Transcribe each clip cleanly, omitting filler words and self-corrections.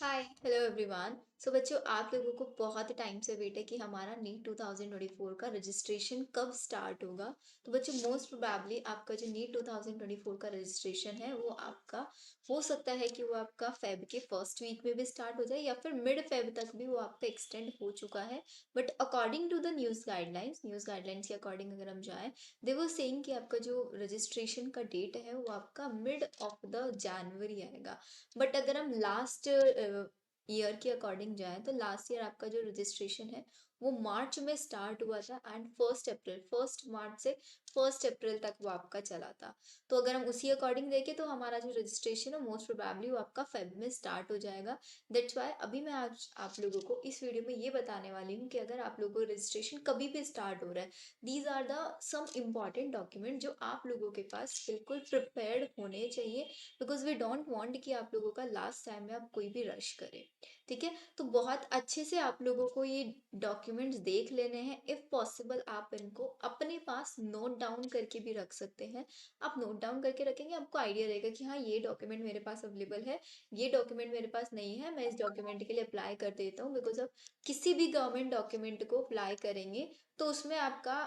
Hi hello everyone. सो बच्चों, आप लोगों को बहुत टाइम से वेट है कि हमारा नीट 2024 का रजिस्ट्रेशन कब स्टार्ट होगा। तो बच्चों, मोस्ट प्रोबेबली आपका जो नीट 2024 का रजिस्ट्रेशन है वो आपका हो सकता है कि वो आपका फेब के फर्स्ट वीक में भी स्टार्ट हो जाए या फिर मिड फेब तक भी वो आपका एक्सटेंड हो चुका है। But according to the news guidelines के अकॉर्डिंग अगर हम जाएं, दे वो सेइंग कि आपका जो रजिस्ट्रेशन का डेट है वो आपका मिड ऑफ द जनवरी आएगा। बट अगर हम लास्ट ईयर के अकॉर्डिंग जाएं तो लास्ट ईयर आपका जो रजिस्ट्रेशन है वो मार्च में स्टार्ट हुआ था एंड फर्स्ट मार्च से 1 अप्रैल तक वो आपका चला था। तो अगर हम उसी अकॉर्डिंग देखें तो हमारा जो रजिस्ट्रेशन है मोस्ट प्रोबेबली वो आपका फेब में स्टार्ट हो जाएगा। दैट्स वाई अभी मैं आज आप लोगों को इस वीडियो में ये बताने वाली हूँ कि अगर आप लोगों को रजिस्ट्रेशन कभी भी स्टार्ट हो रहा है, these are the some important document जो आप लोगों के पास बिल्कुल प्रिपेयर्ड होने चाहिए, बिकॉज वी डोंट वांट कि आप लोगों का लास्ट टाइम में आप कोई भी रश करें। ठीक है, तो बहुत अच्छे से आप लोगों को ये डॉक्यूमेंट्स देख लेने हैं। इफ पॉसिबल आप इनको अपने पास नोट डाउन करके भी रख सकते हैं। आप नोट डाउन करके रखेंगे, आपको आइडिया रहेगा कि हाँ, ये डॉक्यूमेंट मेरे पास अवेलेबल है, ये डॉक्यूमेंट मेरे पास नहीं है, मैं इस डॉक्यूमेंट के लिए अप्लाई कर देता हूँ। बिकॉज अब किसी भी गवर्नमेंट डॉक्यूमेंट को अप्लाई करेंगे तो उसमें आपका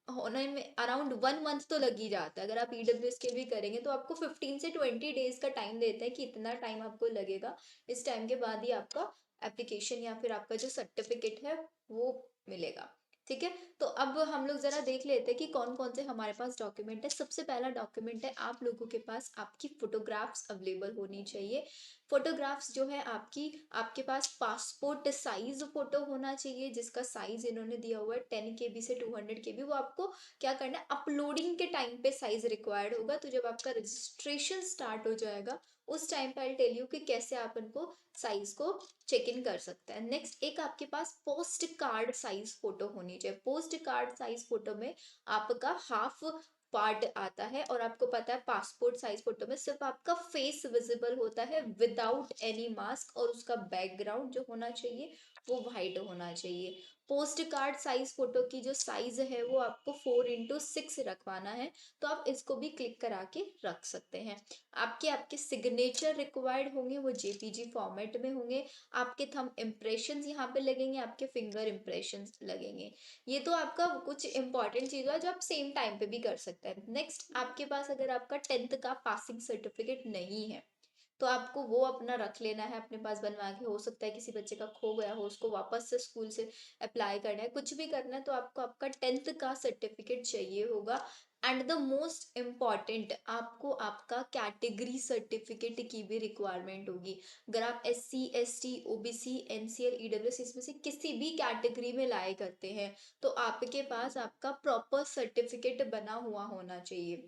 होने में अराउंड 1 मंथ तो लग ही जाता है। अगर आप ईडब्ल्यूएस के भी करेंगे तो आपको 15 से 20 डेज का टाइम देता है कि इतना टाइम आपको लगेगा। इस टाइम के बाद ही आपका एप्लीकेशन या फिर आपका जो सर्टिफिकेट है वो मिलेगा। ठीक है, तो अब हम लोग जरा देख लेते हैं कि कौन कौन से हमारे पास डॉक्यूमेंट है। सबसे पहला डॉक्यूमेंट है, आप लोगों के पास आपकी फोटोग्राफ्स अवेलेबल होनी चाहिए। फोटोग्राफ्स जो है आपकी, आपके पास पासपोर्ट साइज फोटो होना चाहिए जिसका साइज इन्होंने दिया हुआ है 10 KB से 200 KB। वो आपको क्या करना है, अपलोडिंग के टाइम पे साइज रिक्वायर्ड होगा। तो जब आपका रजिस्ट्रेशन स्टार्ट हो जाएगा उस टाइम पे आई टेल यू कि कैसे आप इनको साइज को चेक इन कर सकते हैं। नेक्स्ट, एक आपके पास पोस्ट कार्ड साइज फोटो होनी चाहिए। पोस्ट कार्ड साइज फोटो में आपका हाफ पार्ट आता है और आपको पता है पासपोर्ट साइज फोटो में सिर्फ आपका फेस विजिबल होता है विदाउट एनी मास्क, और उसका बैकग्राउंड जो होना चाहिए वो वाइट होना चाहिए। पोस्ट कार्ड साइज फोटो की जो साइज है वो आपको 4x6 रखवाना है। तो आप इसको भी क्लिक करा के रख सकते हैं। आपके आपके सिग्नेचर रिक्वायर्ड होंगे, वो जेपीजी फॉर्मेट में होंगे। आपके थंब इम्प्रेशंस यहाँ पे लगेंगे, आपके फिंगर इम्प्रेशंस लगेंगे। ये तो आपका कुछ इंपॉर्टेंट चीज है जो आप सेम टाइम पे भी कर सकते हैं। नेक्स्ट, आपके पास अगर आपका 10th का पासिंग सर्टिफिकेट नहीं है तो आपको वो अपना रख लेना है अपने पास बनवा के। हो सकता है किसी बच्चे का खो गया हो, उसको वापस से स्कूल से अप्लाई करना है, कुछ भी करना है तो आपको आपका 10th का सर्टिफिकेट चाहिए होगा। एंड द मोस्ट इम्पॉर्टेंट, आपको आपका कैटेगरी सर्टिफिकेट की भी रिक्वायरमेंट होगी। अगर आप SC ST OBC NCL EWS इसमें से किसी भी कैटेगरी में लाए करते हैं तो आपके पास आपका प्रॉपर सर्टिफिकेट बना हुआ होना चाहिए।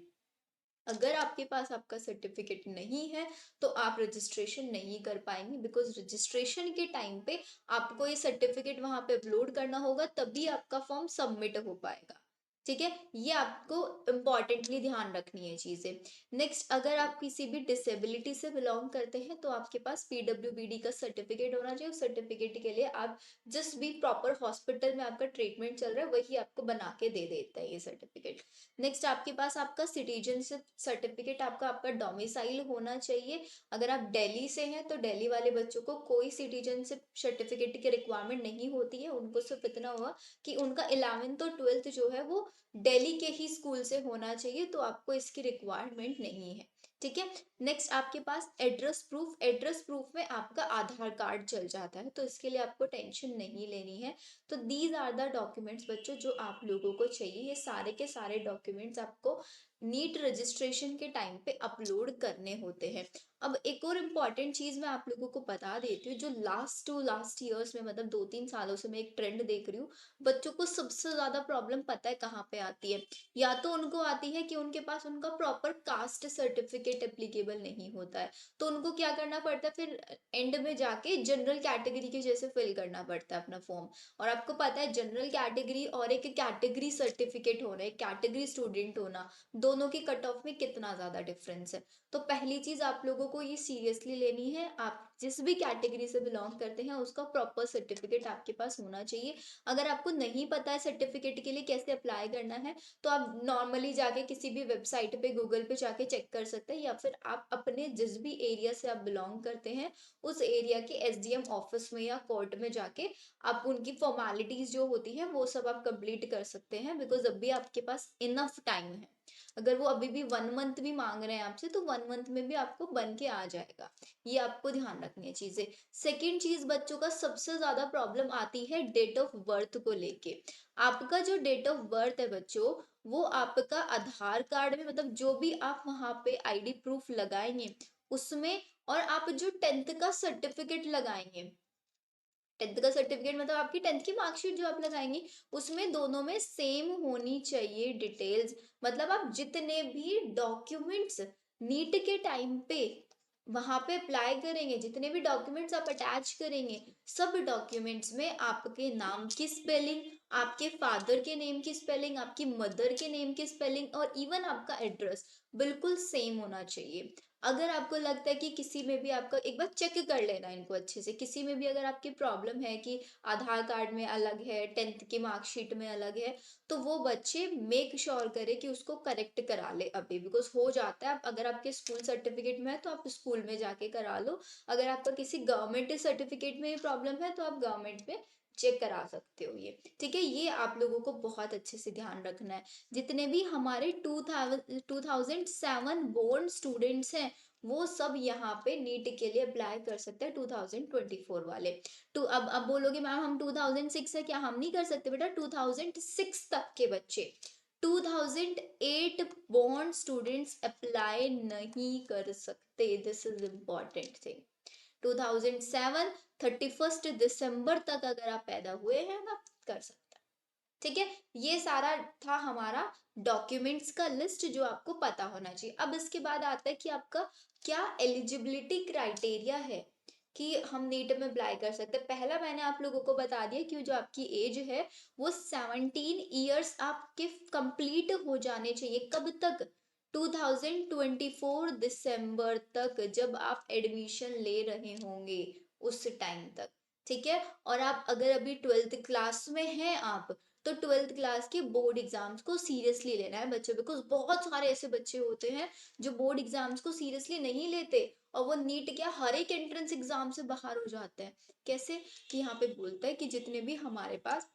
अगर आपके पास आपका सर्टिफिकेट नहीं है तो आप रजिस्ट्रेशन नहीं कर पाएंगे, बिकॉज रजिस्ट्रेशन के टाइम पे आपको ये सर्टिफिकेट वहां पे अपलोड करना होगा, तभी आपका फॉर्म सबमिट हो पाएगा। ठीक है, ये आपको इम्पॉर्टेंटली ध्यान रखनी है चीजें। नेक्स्ट, अगर आप किसी भी डिसेबिलिटी से बिलोंग करते हैं तो आपके पास PWBD का सर्टिफिकेट होना चाहिए। उस सर्टिफिकेट के लिए आप जिस भी प्रॉपर हॉस्पिटल में आपका ट्रीटमेंट चल रहा है वही आपको बना के दे देता है ये सर्टिफिकेट। नेक्स्ट, आपके पास आपका सिटीजनशिप सर्टिफिकेट, आपका आपका डोमिसाइल होना चाहिए। अगर आप दिल्ली से हैं तो दिल्ली वाले बच्चों को कोई सिटीजनशिप सर्टिफिकेट की रिक्वायरमेंट नहीं होती है। उनको सिर्फ इतना हुआ कि उनका 11th और 12th जो है वो दिल्ली के ही स्कूल से होना चाहिए, तो आपको इसकी रिक्वायरमेंट नहीं है। ठीक है, नेक्स्ट, आपके पास एड्रेस प्रूफ। एड्रेस प्रूफ में आपका आधार कार्ड चल जाता है, तो इसके लिए आपको टेंशन नहीं लेनी है। तो दीज आर द डॉक्यूमेंट्स बच्चों जो आप लोगों को चाहिए। ये सारे के सारे डॉक्यूमेंट्स आपको नीट रजिस्ट्रेशन के टाइम पे अपलोड करने होते हैं। अब एक और इम्पॉर्टेंट चीज मैं आप लोगों को बता देती हूँ, जो लास्ट ईयर्स में मतलब 2-3 सालों से मैं एक ट्रेंड देख रही हूँ। बच्चों को सबसे ज्यादा प्रॉब्लम पता है कहाँ पे आती है? या तो उनको आती है कि उनके पास उनका प्रॉपर कास्ट सर्टिफिकेट एप्लीकेबल नहीं होता है, तो उनको क्या करना पड़ता है, फिर एंड में जाके जनरल कैटेगरी के जैसे फिल करना पड़ता है अपना फॉर्म। और आपको पता है जनरल कैटेगरी और एक कैटेगरी सर्टिफिकेट होना, एक कैटेगरी स्टूडेंट होना, दोनों की कट ऑफ में कितना ज्यादा डिफरेंस है। तो पहली चीज आप लोगों लोगों को ये सीरियसली लेनी है। आप जिस भी कैटेगरी से बिलोंग करते हैं उसका प्रॉपर सर्टिफिकेट आपके पास होना चाहिए। अगर आपको नहीं पता है सर्टिफिकेट के लिए कैसे अप्लाई करना है, तो आप नॉर्मली जाके किसी भी वेबसाइट पे गूगल पे जाके चेक कर सकते हैं, या फिर आप अपने जिस भी एरिया से आप बिलोंग करते हैं उस एरिया के एसडीएम ऑफिस में या कोर्ट में जाके आप उनकी फॉर्मेलिटीज जो होती है वो सब आप कंप्लीट कर सकते हैं, बिकॉज अभी आपके पास इनफ टाइम है। अगर वो अभी भी 1 मंथ भी मांग रहे हैं आपसे तो 1 मंथ में भी आपको बन के आ जाएगा। ये आपको ध्यान रखनी है चीजें। सेकेंड चीज, बच्चों का सबसे ज्यादा प्रॉब्लम आती है डेट ऑफ बर्थ को लेके। आपका जो डेट ऑफ बर्थ है बच्चों, वो आपका आधार कार्ड में, मतलब जो भी आप वहां पे आईडी प्रूफ लगाएंगे उसमें, और आप जो 10th का सर्टिफिकेट लगाएंगे, 10th का सर्टिफिकेट मतलब आपकी 10th की मार्कशीट जो आप लगाएंगे, उसमें दोनों में सेम होनी चाहिए डिटेल्स। मतलब आप जितने भी डॉक्यूमेंट्स नीट के टाइम पे वहां पे अप्लाई करेंगे, जितने भी डॉक्यूमेंट्स आप अटैच करेंगे, सब डॉक्यूमेंट्स में आपके नाम की स्पेलिंग, आपके फादर के नेम की स्पेलिंग, आपकी मदर के नेम की स्पेलिंग और इवन आपका एड्रेस बिल्कुल सेम होना चाहिए। अगर आपको लगता है कि किसी में भी आपका, एक बार चेक कर लेना इनको अच्छे से, किसी में भी अगर आपकी प्रॉब्लम है कि आधार कार्ड में अलग है, 10th की मार्कशीट में अलग है, तो वो बच्चे मेक श्योर करे कि उसको करेक्ट करा ले अभी, बिकॉज हो जाता है। अगर आपके स्कूल सर्टिफिकेट में है तो आप स्कूल में जाके करा लो। अगर आपका किसी गवर्नमेंट सर्टिफिकेट में प्रॉब्लम है तो आप गवर्नमेंट में चेक करा सकते हो ये। ठीक है, ये आप लोगों को बहुत अच्छे से ध्यान रखना है। जितने भी हमारे 2007 बोर्न स्टूडेंट्स हैं वो सब यहाँ पे नीट के लिए अप्लाई कर सकते हैं, 2024 वाले। तो अब बोलोगे मैम हम 2006 है क्या, हम नहीं कर सकते बेटा। 2006 तक के बच्चे, 2008 बोर्न स्टूडेंट्स अप्लाई नहीं कर सकते। This is important thing. 2007 31 दिसंबर तक अगर आप पैदा हुए हैं आप कर सकते हैं। ठीक है, ये सारा था हमारा डॉक्यूमेंट्स का लिस्ट जो आपको पता होना चाहिए। अब इसके बाद आता है कि आपका क्या एलिजिबिलिटी क्राइटेरिया है कि हम नीट में अप्लाई कर सकते हैं। पहला मैंने आप लोगों को बता दिया कि जो आपकी एज है वो 17 ईयर्स आपके कंप्लीट हो जाने चाहिए। कब तक, 2024 दिसंबर तक, जब आप एडमिशन ले रहे होंगे उस टाइम तक। ठीक है, और आप अगर अभी 12th क्लास में हैं आप, तो 12th क्लास के बोर्ड एग्जाम्स को सीरियसली लेना है बच्चों, बिकॉज बहुत सारे ऐसे बच्चे होते हैं जो बोर्ड एग्जाम्स को सीरियसली नहीं लेते और वो नीट क्या हर एक एंट्रेंस एग्जाम से बाहर हो जाते हैं। कैसे, कि यहाँ पे बोलता है कि जितने भी हमारे पास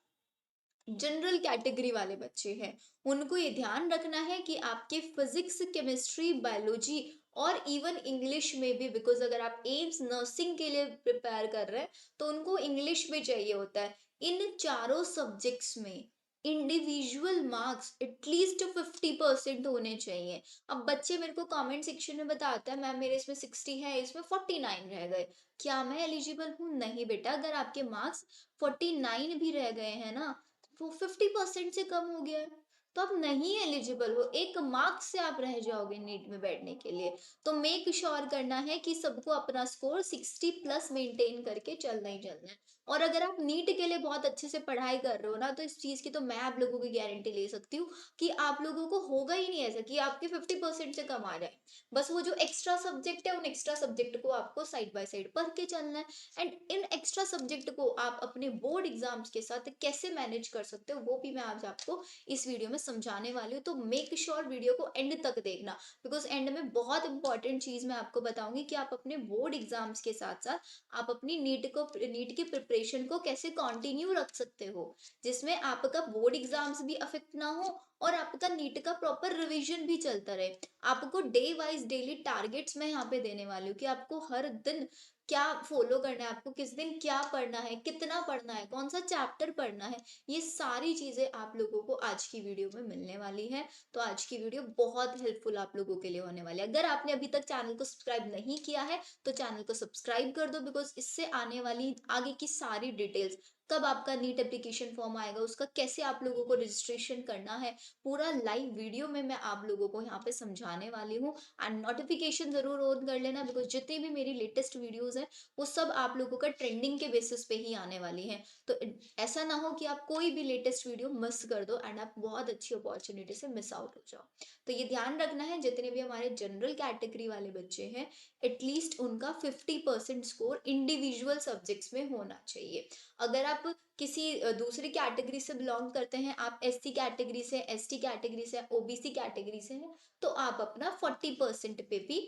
जनरल कैटेगरी वाले बच्चे हैं उनको ये ध्यान रखना है कि आपके फिजिक्स, केमिस्ट्री, बायोलॉजी और इवन इंग्लिश में भी, बिकॉज अगर आप एम्स नर्सिंग के लिए प्रिपेयर कर रहे हैं तो उनको इंग्लिश भी चाहिए होता है। इन चारों सब्जेक्ट्स में इंडिविजुअल मार्क्स एटलीस्ट 50% होने चाहिए। अब बच्चे मेरे को कमेंट सेक्शन में बताता है मैम मेरे इसमें 60 है, इसमें 49 रह गए, क्या मैं एलिजिबल हूँ? नहीं बेटा, अगर आपके मार्क्स 49 भी रह गए हैं ना, वो 50% से कम हो गया है, तो आप नहीं एलिजिबल हो। एक मार्क्स से आप रह जाओगे नीट में बैठने के लिए। तो मेक श्योर करना है कि सबको अपना स्कोर 60+ मेंटेन करके चलना ही चलना है। और अगर आप नीट के लिए बहुत अच्छे से पढ़ाई कर रहे हो ना, तो इस चीज की तो मैं आप लोगों की गारंटी ले सकती हूँ कि आप लोगों को होगा ही नहीं ऐसा कि आपके 50% से कम आ जाए। बस वो जो एक्स्ट्रा सब्जेक्ट है उन एक्स्ट्रा सब्जेक्ट को आपको साइड बाय साइड पढ़ के चलना है। एंड इन एक्स्ट्रा सब्जेक्ट को आप अपने बोर्ड एग्जाम्स के साथ कैसे मैनेज कर सकते हो वो भी मैं आज आपको इस वीडियो में समझाने वाली हूँ। तो मेक श्योर वीडियो को एंड तक देखना, बिकॉज एंड में बहुत इंपॉर्टेंट चीज मैं आपको बताऊंगी कि आप अपने बोर्ड एग्जाम्स के साथ साथ आप अपनी नीट की प्रिपरेशन को कैसे कंटिन्यू रख सकते हो, जिसमें आपका बोर्ड एग्जाम्स भी अफेक्ट ना हो और आपका नीट का प्रॉपर रिवीजन भी चलता रहे। आपको डे वाइज डेली टारगेट्स मैं यहाँ पे देने वाली हूँ कि आपको हर दिन क्या फॉलो करना है, आपको किस दिन क्या पढ़ना है, कितना पढ़ना है, कौन सा चैप्टर पढ़ना है, ये सारी चीजें आप लोगों को आज की वीडियो में मिलने वाली है। तो आज की वीडियो बहुत हेल्पफुल आप लोगों के लिए होने वाली है। अगर आपने अभी तक चैनल को सब्सक्राइब नहीं किया है तो चैनल को सब्सक्राइब कर दो, बिकॉज इससे आने वाली आगे की सारी डिटेल्स, कब आपका नीट एप्लीकेशन फॉर्म आएगा, उसका कैसे आप लोगों को रजिस्ट्रेशन करना है, पूरा लाइव वीडियो में मैं आप लोगों को यहाँ पे समझाने वाली हूँ। एंड नोटिफिकेशन जरूर ऑन कर लेना, बिकॉज जितनी भी मेरी लेटेस्ट वीडियोस हैं वो सब आप लोगों का ट्रेंडिंग के बेसिस पे ही आने वाली हैं। तो ऐसा ना हो कि आप कोई भी लेटेस्ट वीडियो मिस कर दो एंड आप बहुत अच्छी अपॉर्चुनिटी से मिस आउट हो जाओ। तो ये ध्यान रखना है, जितने भी हमारे जनरल कैटेगरी वाले बच्चे हैं एटलीस्ट उनका 50% स्कोर इंडिविजुअल सब्जेक्ट्स में होना चाहिए। अगर आप किसी दूसरी कैटेगरी से बिलोंग करते हैं, आप एससी कैटेगरी से, एसटी कैटेगरी से, ओबीसी कैटेगरी से हैं, तो आप अपना 40% पे भी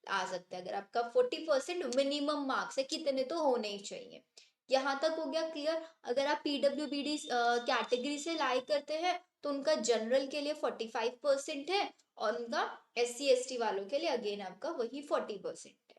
आ सकते हैं। अगर आपका 40% मिनिमम मार्क्स है, कितने तो होने ही चाहिए। यहाँ तक हो गया क्लियर। अगर आप पीडब्ल्यूबीडी कैटेगरी से लाई करते हैं, तो उनका जनरल के लिए 45% है, और उनका एससी एसटी वालों के लिए अगेन आपका वही 40% है।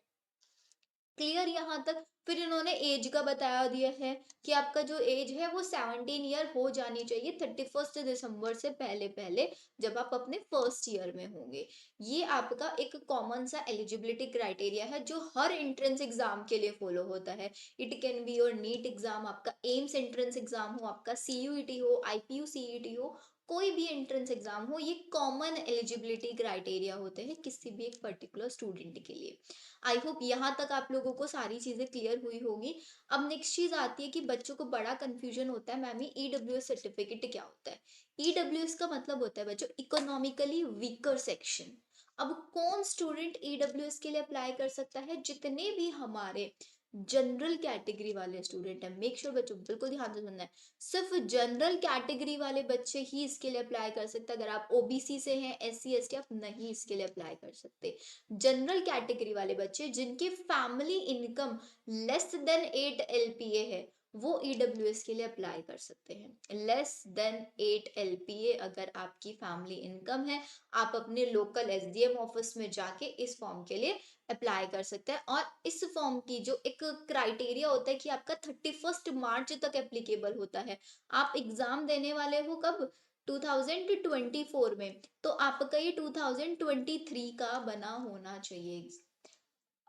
क्लियर यहाँ तक। फिर इन्होंने एज का बताया दिया है कि आपका जो एज है वो 17 ईयर हो जानी चाहिए 31 दिसंबर से पहले पहले, जब आप अपने फर्स्ट ईयर में होंगे। ये आपका एक कॉमन सा एलिजिबिलिटी क्राइटेरिया है जो हर एंट्रेंस एग्जाम के लिए फॉलो होता है। It can be your NEET exam, आपका एम्स एंट्रेंस एग्जाम हो, आपका सीयूईटी हो, आईपीयू सीईटी हो, कोई भी एंट्रेंस एग्जाम हो, ये कॉमन एलिजिबिलिटी क्राइटेरिया होते हैं किसी भी एक पर्टिकुलर स्टूडेंट के लिए। आई होप यहाँ तक आप लोगों को सारी चीजें क्लियर हुई होगी। अब नेक्स्ट चीज आती है कि बच्चों को बड़ा कंफ्यूजन होता है, मैम ईडब्ल्यूएस सर्टिफिकेट क्या होता है। ईडब्ल्यूएस का मतलब होता है बच्चों इकोनॉमिकली वीकर सेक्शन। अब कौन स्टूडेंट ईडब्ल्यूएस के लिए अप्लाई कर सकता है, जितने भी हमारे जनरल कैटेगरी वाले स्टूडेंट हैं। मेक श्योर बच्चों बिल्कुल ध्यान से सुनना है, सिर्फ जनरल कैटेगरी वाले बच्चे ही इसके लिए अप्लाई कर सकते हैं। अगर आप ओबीसी से हैं, एससी एसटी, आप नहीं इसके लिए अप्लाई कर सकते। जनरल कैटेगरी वाले बच्चे जिनकी family income less than 8 LPA है, वो ईडब्ल्यूएस के लिए अप्लाई कर सकते हैं। लेस देन 8 एलपीए अगर आपकी फैमिली इनकम है, आप अपने लोकल एसडीएम ऑफिस में जाके इस फॉर्म के लिए अप्लाई कर सकते हैं। और इस फॉर्म की जो एक क्राइटेरिया होता है कि आपका 31 मार्च तक एप्लीकेबल होता है। आप एग्जाम देने वाले हो कब, 2024 में, तो आपका ये 2023 का बना होना चाहिए।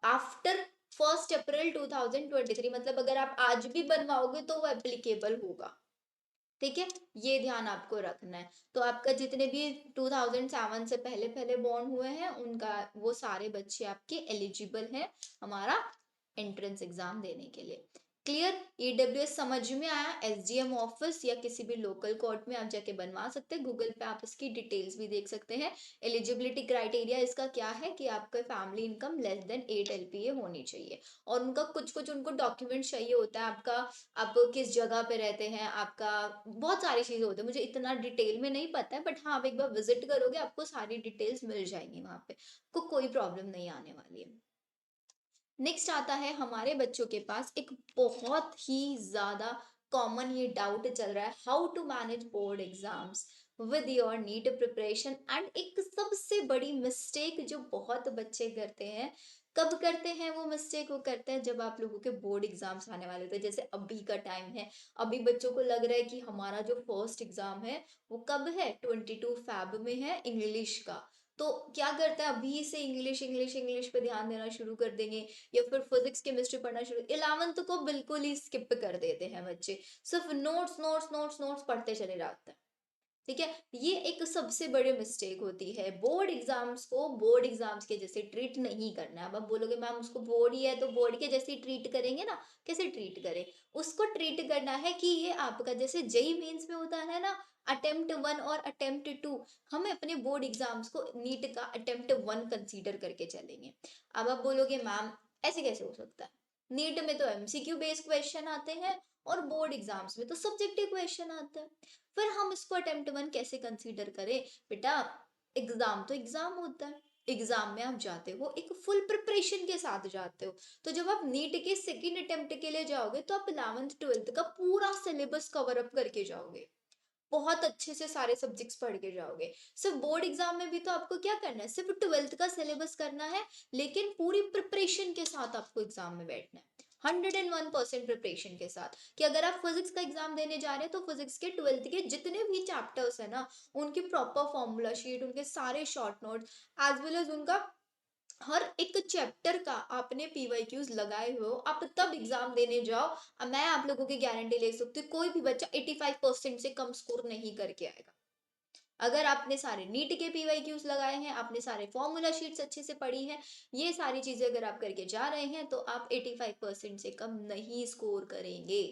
आफ्टर 1 अप्रैल 2023, मतलब अगर आप आज भी बनवाओगे तो वो एप्लीकेबल होगा। ठीक है, ये ध्यान आपको रखना है। तो आपका जितने भी 2007 से पहले पहले बॉर्न हुए हैं, उनका वो सारे बच्चे आपके एलिजिबल हैं हमारा एंट्रेंस एग्जाम देने के लिए। क्लियर। ईडब्ल्यूएस समझ में आया। एसडीएम ऑफिस या किसी भी लोकल कोर्ट में आप जाके बनवा सकते हैं। गूगल पे आप इसकी डिटेल्स भी देख सकते हैं। एलिजिबिलिटी क्राइटेरिया इसका क्या है कि आपका family income less than 8 LPA होनी चाहिए, और उनका कुछ कुछ उनको डॉक्यूमेंट चाहिए होता है। आपका, आप किस जगह पे रहते हैं, आपका बहुत सारी चीजें होती है, मुझे इतना डिटेल में नहीं पता है, बट हाँ आप एक बार विजिट करोगे आपको सारी डिटेल्स मिल जाएंगी वहां पे, को कोई प्रॉब्लम नहीं आने वाली है। नेक्स्ट आता है हमारे बच्चों के पास एक बहुत ही ज्यादा कॉमन ये डाउट चल रहा है, how to manage board exams with your NEET preparation. And एक सबसे बड़ी मिस्टेक जो बहुत बच्चे करते हैं, कब करते हैं वो मिस्टेक, वो करते हैं जब आप लोगों के बोर्ड एग्जाम्स आने वाले थे। जैसे अभी का टाइम है, अभी बच्चों को लग रहा है कि हमारा जो फर्स्ट एग्जाम है वो कब है, 22 फेब में है, इंग्लिश का। तो क्या करता है, अभी से इंग्लिश इंग्लिश इंग्लिश पे ध्यान देना शुरू कर देंगे, या फिर फिजिक्स केमिस्ट्री पढ़ना शुरू। 11th को बिल्कुल ही स्किप कर देते हैं बच्चे, सिर्फ नोट्स नोट्स नोट्स नोट्स पढ़ते चले जाते हैं। ठीक है, ये एक सबसे बड़ी मिस्टेक होती है। बोर्ड एग्जाम्स को बोर्ड एग्जाम्स के जैसे ट्रीट नहीं करना है। अब आप बोलोगे मैम उसको बोर्ड ही है तो बोर्ड के जैसे ट्रीट करेंगे ना, कैसे ट्रीट करें, उसको ट्रीट करना है कि ये आपका जैसे जेई मेंस में होता है ना, अटेम्प्ट 1 और अटेम्प्ट 2, हमें अपने बोर्ड एग्जाम्स को नीट का अटेम्प्ट 1 कंसीडर करके चलेंगे। अब आप बोलोगे मैम ऐसे कैसे हो सकता है, नीट में तो एमसीक्यू बेस्ड क्वेश्चन आते हैं और बोर्ड एग्जाम्स में तो सब्जेक्टिव क्वेश्चन आते हैं, फिर हम इसको अटेम्प्ट 1 कैसे कंसीडर करें। बेटा एग्जाम तो एग्जाम होता है, एग्जाम में आप जाते हो एक फुल प्रिपरेशन के साथ जाते हो। तो जब आप नीट के सेकेंड अटेम्प्ट के लिए जाओगे तो आप 11th 12th का पूरा सिलेबस कवर अप करके जाओगे, बहुत अच्छे से सारे सब्जेक्ट्स पढ़ के जाओगे। सिर्फ बोर्ड एग्जाम में भी तो आपको क्या करना है, सिर्फ 12th का सिलेबस करना है, लेकिन पूरी प्रिपरेशन के साथ आपको एग्जाम में बैठना है। 101% प्रिपरेशन के साथ, कि अगर आप फिजिक्स का एग्जाम देने जा रहे हैं तो फिजिक्स के 12th के जितने भी चैप्टर्स है ना, उनकी प्रॉपर फॉर्मूला शीट, उनके सारे short notes, as well as उनका हर एक चैप्टर का आपने पीवाईक्यूज लगाए हुए हो, आप तब एग्जाम देने जाओ। मैं आप लोगों की गारंटी ले सकती हूँ कोई भी बच्चा 85% से कम स्कोर नहीं करके आएगा। अगर आपने सारे नीट के पीवाईक्यूज लगाए हैं, आपने सारे फॉर्मूला शीट्स अच्छे से पढ़ी हैं, ये सारी चीजें अगर आप करके जा रहे हैं, तो आप 85% से कम नहीं स्कोर करेंगे।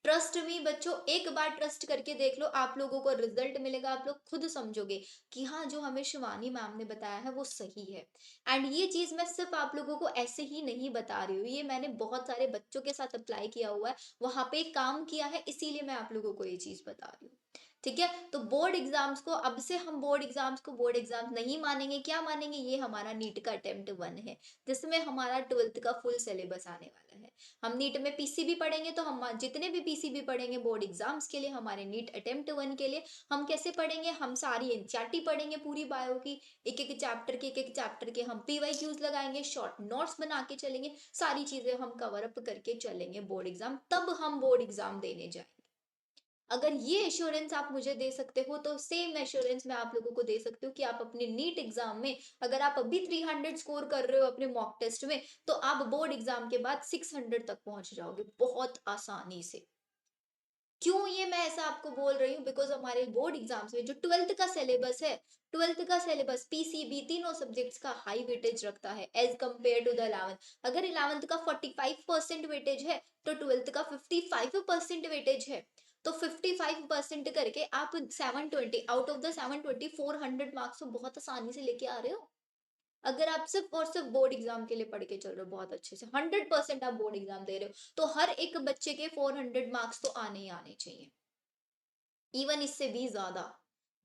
ट्रस्ट मी बच्चों, एक बार ट्रस्ट करके देख लो, आप लोगों को रिजल्ट मिलेगा, आप लोग खुद समझोगे कि हाँ, जो हमें शिवानी मैम ने बताया है वो सही है। एंड ये चीज मैं सिर्फ आप लोगों को ऐसे ही नहीं बता रही हूँ, ये मैंने बहुत सारे बच्चों के साथ अप्लाई किया हुआ है, वहां पे काम किया है, इसीलिए मैं आप लोगों को ये चीज बता रही हूँ। ठीक है, तो बोर्ड एग्जाम्स को अब से हम बोर्ड एग्जाम्स को बोर्ड एग्जाम्स नहीं मानेंगे, क्या मानेंगे, ये हमारा नीट का अटेम्प्ट 1 है, जिसमें हमारा 12th का फुल सिलेबस आने वाला है। हम नीट में पीसीबी पढ़ेंगे, तो हम जितने भी पीसीबी पढ़ेंगे बोर्ड एग्जाम्स के लिए, हमारे नीट अटेम्प्ट 1 के लिए, हम कैसे पढ़ेंगे, हम सारी एनसीईआरटी पढ़ेंगे पूरी बायो की, एक एक चैप्टर के हम पीवाईक्यूज लगाएंगे, शॉर्ट नोट्स बना के चलेंगे, सारी चीजें हम कवर अप करके चलेंगे बोर्ड एग्जाम, तब हम बोर्ड एग्जाम देने जाएंगे। अगर ये एश्योरेंस आप मुझे दे सकते हो, तो सेम एश्योरेंस मैं आप लोगों को दे सकती हूँ कि आप अपने नीट एग्जाम में, अगर आप अभी 300 स्कोर कर रहे हो अपने मॉक टेस्ट में, तो आप बोर्ड एग्जाम के बाद 600 तक पहुंच जाओगे बहुत आसानी से। क्यों ये मैं ऐसा आपको बोल रही हूँ, बिकॉज हमारे बोर्ड एग्जाम्स में जो 12th का सिलेबस है, 12th का सिलेबस पीसीबी तीनों सब्जेक्ट्स का हाई वेटेज रखता है as compare to the 11th। अगर 11th का 45% वेटेज है, तो 12th का 55% वेटेज है। तो 55% करके आप 720 आउट ऑफ द 720 400 मार्क्स तो बहुत आसानी से लेके आ रहे हो। अगर आप सिर्फ और सिर्फ बोर्ड एग्जाम के लिए पढ़ के चल रहे हो बहुत अच्छे से, 100% आप बोर्ड एग्जाम दे रहे हो, तो हर एक बच्चे के 400 मार्क्स तो आने ही आने चाहिए, इवन इससे भी ज्यादा।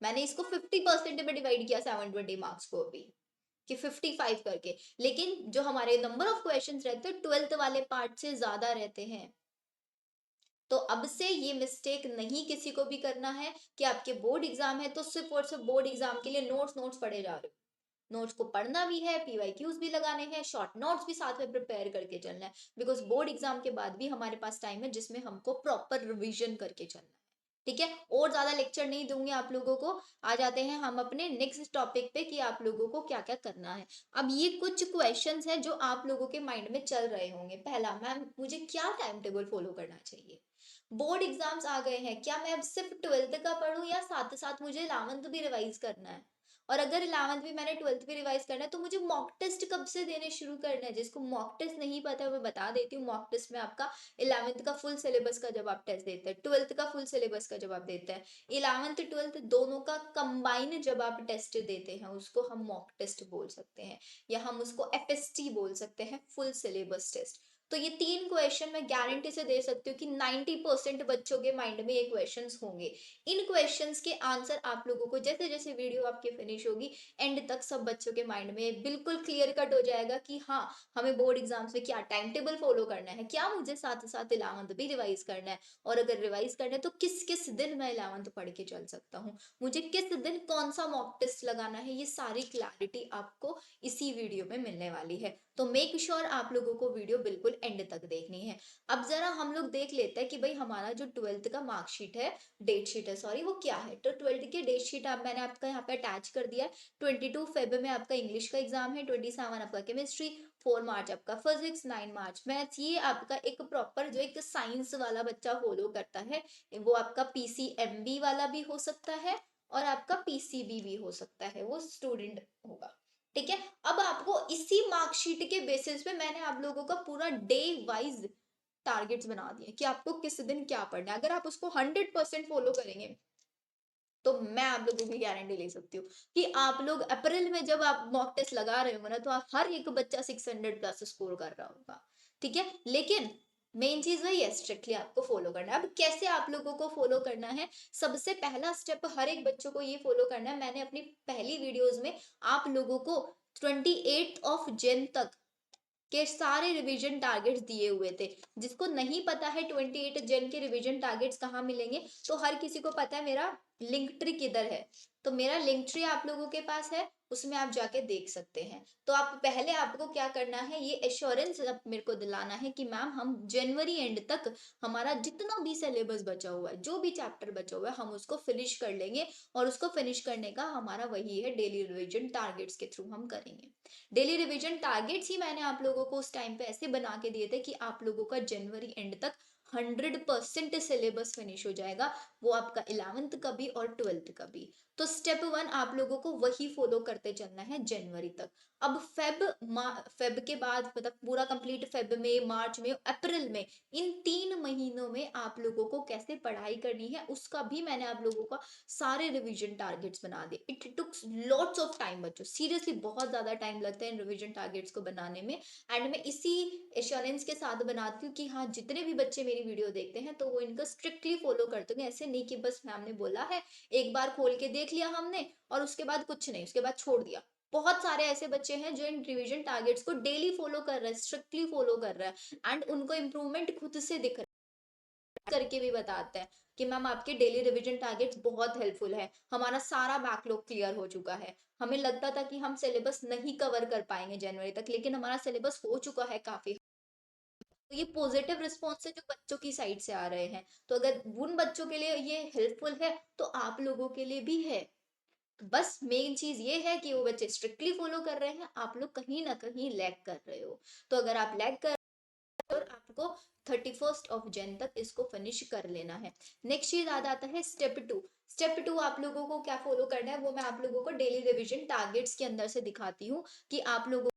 मैंने इसको 50% में डिवाइड किया 720 मार्क्स को अभी, कि 55 करके, लेकिन जो हमारे नंबर ऑफ क्वेश्चंस रहते हैं 12th वाले पार्ट से ज्यादा रहते हैं। तो अब से ये मिस्टेक नहीं किसी को भी करना है कि आपके बोर्ड एग्जाम है तो सिर्फ और सिर्फ बोर्ड एग्जाम के लिए नोट्स नोट्स पढ़े जा रहे हो। नोट्स को पढ़ना भी है, पीवाईक्यूज भी लगाने हैं, शॉर्ट नोट्स भी साथ में प्रिपेयर करके चलना है, बिकॉज बोर्ड एग्जाम के बाद भी हमारे पास टाइम है जिसमें हमको प्रॉपर रिवीजन करके चलना है। ठीक है, और ज्यादा लेक्चर नहीं दूंगी आप लोगों को, आ जाते हैं हम अपने नेक्स्ट टॉपिक पे कि आप लोगों को क्या क्या करना है। अब ये कुछ क्वेश्चंस हैं जो आप लोगों के माइंड में चल रहे होंगे। पहला, मैम मुझे क्या टाइम टेबल फॉलो करना चाहिए, बोर्ड एग्जाम्स आ गए हैं, क्या मैं अब सिर्फ 12th का पढूं या साथ साथ मुझे 11th भी रिवाइज करना है, और अगर 11th भी मैंने 12th भी रिवाइज करना है, तो मुझे मॉक टेस्ट कब से देने शुरू करना है। जिसको मॉक टेस्ट नहीं पता है मैं बता देती हूँ, मॉक टेस्ट में आपका 11th का फुल सिलेबस का जब आप टेस्ट देते हैं, 12th का फुल सिलेबस का जब आप देते हैं, 11th 12th दोनों का कंबाइन जब आप टेस्ट देते हैं, उसको हम मॉक टेस्ट बोल सकते हैं, या हम उसको एफएसटी बोल सकते हैं, फुल सिलेबस टेस्ट। तो ये 3 क्वेश्चन मैं गारंटी से दे सकती हूँ कि 90% बच्चों के माइंड में ये क्वेश्चंस होंगे। इन क्वेश्चंस के आंसर आप लोगों को जैसे जैसे वीडियो आपकी फिनिश होगी, एंड तक सब बच्चों के माइंड में बिल्कुल क्लियर कट हो जाएगा कि हाँ, हमें बोर्ड एग्जाम्स में क्या टाइम टेबल फॉलो करना है, क्या मुझे साथ साथ 11th भी रिवाइज करना है, और अगर रिवाइज करना है तो किस किस दिन मैं 11th पढ़ के चल सकता हूँ, मुझे किस दिन कौन सा मॉक टेस्ट लगाना है, ये सारी क्लैरिटी आपको इसी वीडियो में मिलने वाली है। तो मेक श्योर आप लोगों को वीडियो बिल्कुल एंड तक देखनी है। अब जरा हम लोग देख लेते हैं कि भाई हमारा जो 12th का मार्कशीट है, डेट शीट है सॉरी, वो क्या है। तो 12th की डेट शीट आप मैंने आपका यहाँ पे अटैच कर दिया है। 22 फेब में आपका इंग्लिश का एग्जाम है, 27 आपका केमिस्ट्री, 4 मार्च आपका फिजिक्स, 9 मार्च मैथ्स। ये आपका एक प्रॉपर जो एक साइंस वाला बच्चा फॉलो करता है, वो आपका पीसीएमबी वाला भी हो सकता है और आपका पीसीबी भी हो सकता है, वो स्टूडेंट होगा। ठीक है, अब आपको इसी मार्कशीट के बेसिस पे मैंने आप लोगों का पूरा डे वाइज टारगेट्स बना दिए कि आपको किस दिन क्या पढ़ना है। अगर आप उसको 100% फॉलो करेंगे, तो मैं आप लोगों की गारंटी ले सकती हूँ कि आप लोग अप्रैल में जब आप मॉक टेस्ट लगा रहे होंगे ना, तो आप हर एक बच्चा 600 प्लस स्कोर कर रहा होगा। ठीक है, लेकिन मेन चीज वही है, स्ट्रिक्टली आपको फॉलो करना है। अब कैसे आप लोगों को फॉलो करना है, सबसे पहला स्टेप हर एक बच्चों को ये फॉलो करना है। मैंने अपनी पहली वीडियोस में आप लोगों को 28 तक के सारे रिवीजन टारगेट्स दिए हुए थे। जिसको नहीं पता है 28 के रिवीजन टारगेट्स कहाँ मिलेंगे, तो हर किसी को पता है मेरा लिंक ट्री किधर है। तो मेरा लिंक ट्री आप लोगों के पास है, उसमें आप जाके देख सकते हैं। तो आप पहले आपको क्या करना है, ये एश्योरेंस मेरे को दिलाना है कि मैम हम जनवरी एंड तक हमारा जितना भी सिलेबस बचा हुआ है, जो भी चैप्टर बचा हुआ है, हम उसको फिनिश कर लेंगे। और उसको फिनिश करने का हमारा वही है, डेली रिवीजन टारगेट्स के थ्रू हम करेंगे। डेली रिवीजन टारगेट्स ही मैंने आप लोगों को उस टाइम पे ऐसे बना के दिए थे कि आप लोगों का जनवरी एंड तक 100% सिलेबस फिनिश हो जाएगा, वो आपका 11th का भी और 12th का भी। तो स्टेप 1 आप लोगों को वही फॉलो करते चलना है जनवरी तक। अब फेब के बाद मतलब पूरा कंप्लीट फेब में, मार्च में, अप्रैल में, इन 3 महीनों में आप लोगों को कैसे पढ़ाई करनी है उसका भी मैंने आप लोगों का सारे रिवीजन टारगेट्स बना दिए। It takes lots of time बच्चों, सीरियसली बहुत ज्यादा टाइम लगता है इन रिवीजन टारगेट्स को बनाने में। एंड मैं इसी एश्योरेंस के साथ बनाती हूँ कि हाँ, जितने भी बच्चे मेरी वीडियो देखते हैं तो वो इनको स्ट्रिक्टली फॉलो करते हैं। ऐसे नहीं कि बस मैम ने बोला है, एक बार खोल के देख लिया हमने और उसके बाद कुछ नहीं, उसके बाद छोड़ दिया। बहुत सारे ऐसे बच्चे हैं जो इन रिवीजन टारगेट्स को डेली फॉलो कर रहे हैं, स्ट्रिक्टली फॉलो कर रहे हैं, एंड उनको इम्प्रूवमेंट खुद से दिख रहा है, करके भी बताते हैं कि मैम आपके डेली रिवीजन टारगेट्स बहुत हेल्पफुल है, हमारा सारा बैकलॉग क्लियर हो चुका है। हमें लगता था कि हम सिलेबस नहीं कवर कर पाएंगे जनवरी तक, लेकिन हमारा सिलेबस हो चुका है काफी। तो ये पॉजिटिव रिस्पॉन्स है जो बच्चों की साइड से आ रहे हैं। तो अगर उन बच्चों के लिए ये हेल्पफुल है तो आप लोगों के लिए भी है। तो बस मेन चीज ये है कि वो बच्चे स्ट्रिक्टली फॉलो कर रहे हैं, आप लोग कहीं ना कहीं लैग कर रहे हो। तो अगर आप लैग कर रहे हो और आपको 31 जन तक इसको फिनिश कर लेना है। नेक्स्ट चीज आ जाता है स्टेप 2। स्टेप 2 आप लोगों को क्या फॉलो करना है वो मैं आप लोगों को डेली रिवीजन टारगेट्स के अंदर से दिखाती हूँ कि आप लोगों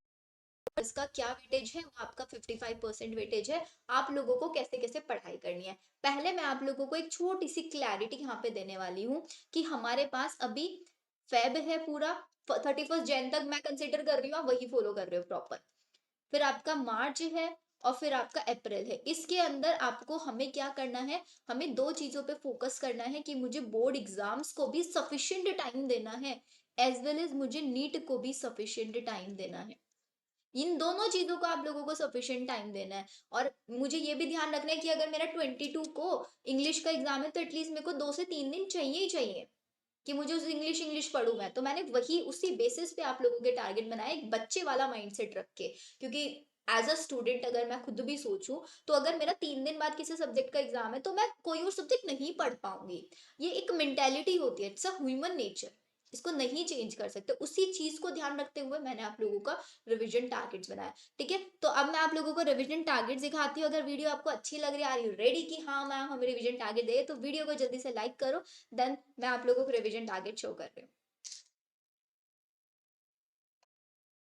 इसका क्या वेटेज है, वो आपका 55% वेटेज है। आप लोगों को कैसे कैसे पढ़ाई करनी है। पहले मैं आप लोगों को एक छोटी सी क्लैरिटी यहाँ पे देने वाली हूँ कि हमारे पास अभी फेब है पूरा, 31 जन तक मैं कंसिडर कर रही हूँ, आप वही फॉलो कर रहे हो प्रॉपर। फिर आपका मार्च है और फिर आपका अप्रैल है। इसके अंदर आपको हमें क्या करना है, हमें दो चीजों पे फोकस करना है कि मुझे बोर्ड एग्जाम्स को भी सफिशिएंट टाइम देना है, एज वेल एज मुझे नीट को भी सफिशिएंट टाइम देना है। इन दोनों चीजों को आप लोगों को सफिशिएंट टाइम देना है। और मुझे ये भी ध्यान रखना है कि अगर मेरा 22 को इंग्लिश का एग्जाम है तो एटलीस्ट मेरे को 2 से 3 दिन चाहिए ही चाहिए कि मुझे उस इंग्लिश इंग्लिश पढ़ूं मैं। तो मैंने वही उसी बेसिस पे आप लोगों के टारगेट बनाए, एक बच्चे वाला माइंडसेट रख के। क्योंकि एज अ स्टूडेंट अगर मैं खुद भी सोचूं तो अगर मेरा 3 दिन बाद किसी सब्जेक्ट का एग्जाम है तो मैं कोई और सब्जेक्ट नहीं पढ़ पाऊंगी। ये एक मेंटेलिटी होती है, इट्स अ ह्यूमन नेचर, इसको नहीं चेंज कर सकते। उसी चीज को ध्यान रखते हुए मैंने आप लोगों का रिवीजन टारगेट्स बनाया। ठीक है, तो अब मैं आप लोगों को रिवीजन टारगेट्स दिखाती हूँ। अगर वीडियो आपको अच्छी लग रही है, आर यू रेडी कि हाँ मैम हमें रिवीजन टारगेट दे, तो वीडियो को जल्दी से लाइक करो। देन मैं आप लोगों को रिवीजन टारगेट शो कर रही हूँ।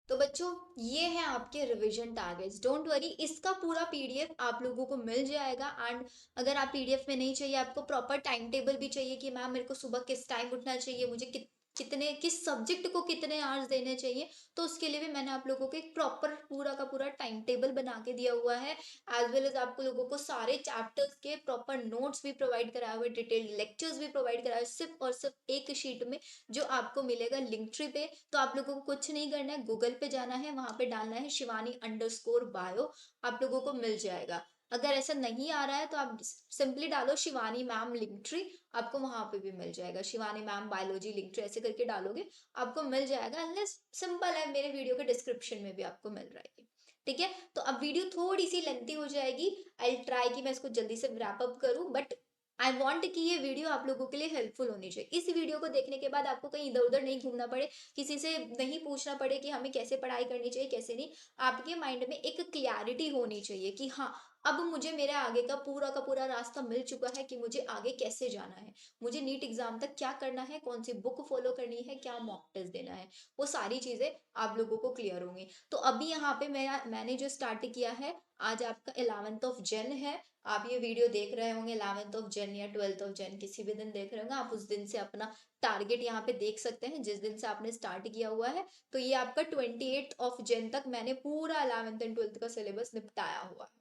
तो बच्चों ये है आपके रिवीजन टारगेट्स, डोंट वरी, इसका पूरा पीडीएफ आप लोगों को मिल जाएगा। एंड अगर आप पीडीएफ में नहीं चाहिए, आपको प्रॉपर टाइम टेबल भी चाहिए कि मैम मेरे को सुबह किस टाइम उठना चाहिए, मुझे कितने किस सब्जेक्ट को कितने आवर्स देने चाहिए, तो उसके लिए भी मैंने आप लोगों को एक प्रॉपर पूरा का पूरा टाइम टेबल बना के दिया हुआ है। एज वेल एज आपको लोगों को सारे चैप्टर्स के प्रॉपर नोट्स भी प्रोवाइड कराए हुए, डिटेल्ड लेक्चर्स भी प्रोवाइड कराए हुए, सिर्फ और सिर्फ एक शीट में, जो आपको मिलेगा लिंक ट्री पे। तो आप लोगों को कुछ नहीं करना है, गूगल पे जाना है, वहां पे डालना है शिवानी_बायो, आप लोगों को मिल जाएगा। अगर ऐसा नहीं आ रहा है तो आप सिंपली डालो शिवानी मैम लिंक ट्री, आपको वहां पे भी मिल जाएगा। Shivani ma'am biology link tree ऐसे करके डालोगे आपको मिल जाएगा। सिंपल है, मेरे वीडियो के डिस्क्रिप्शन में भी आपको मिल रहा है। ठीक है, तो अब वीडियो थोड़ी सी लेंथी हो जाएगी, आई ट्राई कि मैं इसको जल्दी से रैप अप करूं, बट आई वॉन्ट कि ये वीडियो आप लोगों के लिए हेल्पफुल होनी चाहिए। इस वीडियो को देखने के बाद आपको कहीं इधर उधर नहीं घूमना पड़े, किसी से नहीं पूछना पड़े कि हमें कैसे पढ़ाई करनी चाहिए कैसे नहीं। आपके माइंड में एक क्लैरिटी होनी चाहिए कि हाँ, अब मुझे मेरे आगे का पूरा रास्ता मिल चुका है कि मुझे आगे कैसे जाना है, मुझे नीट एग्जाम तक क्या करना है, कौन सी बुक फॉलो करनी है, क्या मॉक टेस्ट देना है, वो सारी चीजें आप लोगों को क्लियर होंगी। तो अभी यहाँ पे मैंने जो स्टार्ट किया है, आज आपका 11 जन है। आप ये वीडियो देख रहे होंगे 11 जन या 12 जन, किसी भी दिन देख रहे होंगे आप, उस दिन से अपना टारगेट यहाँ पे देख सकते हैं जिस दिन से आपने स्टार्ट किया हुआ है। तो ये आपका 28 जन तक मैंने पूरा 11th एंड 12th का सिलेबस निपटाया हुआ है।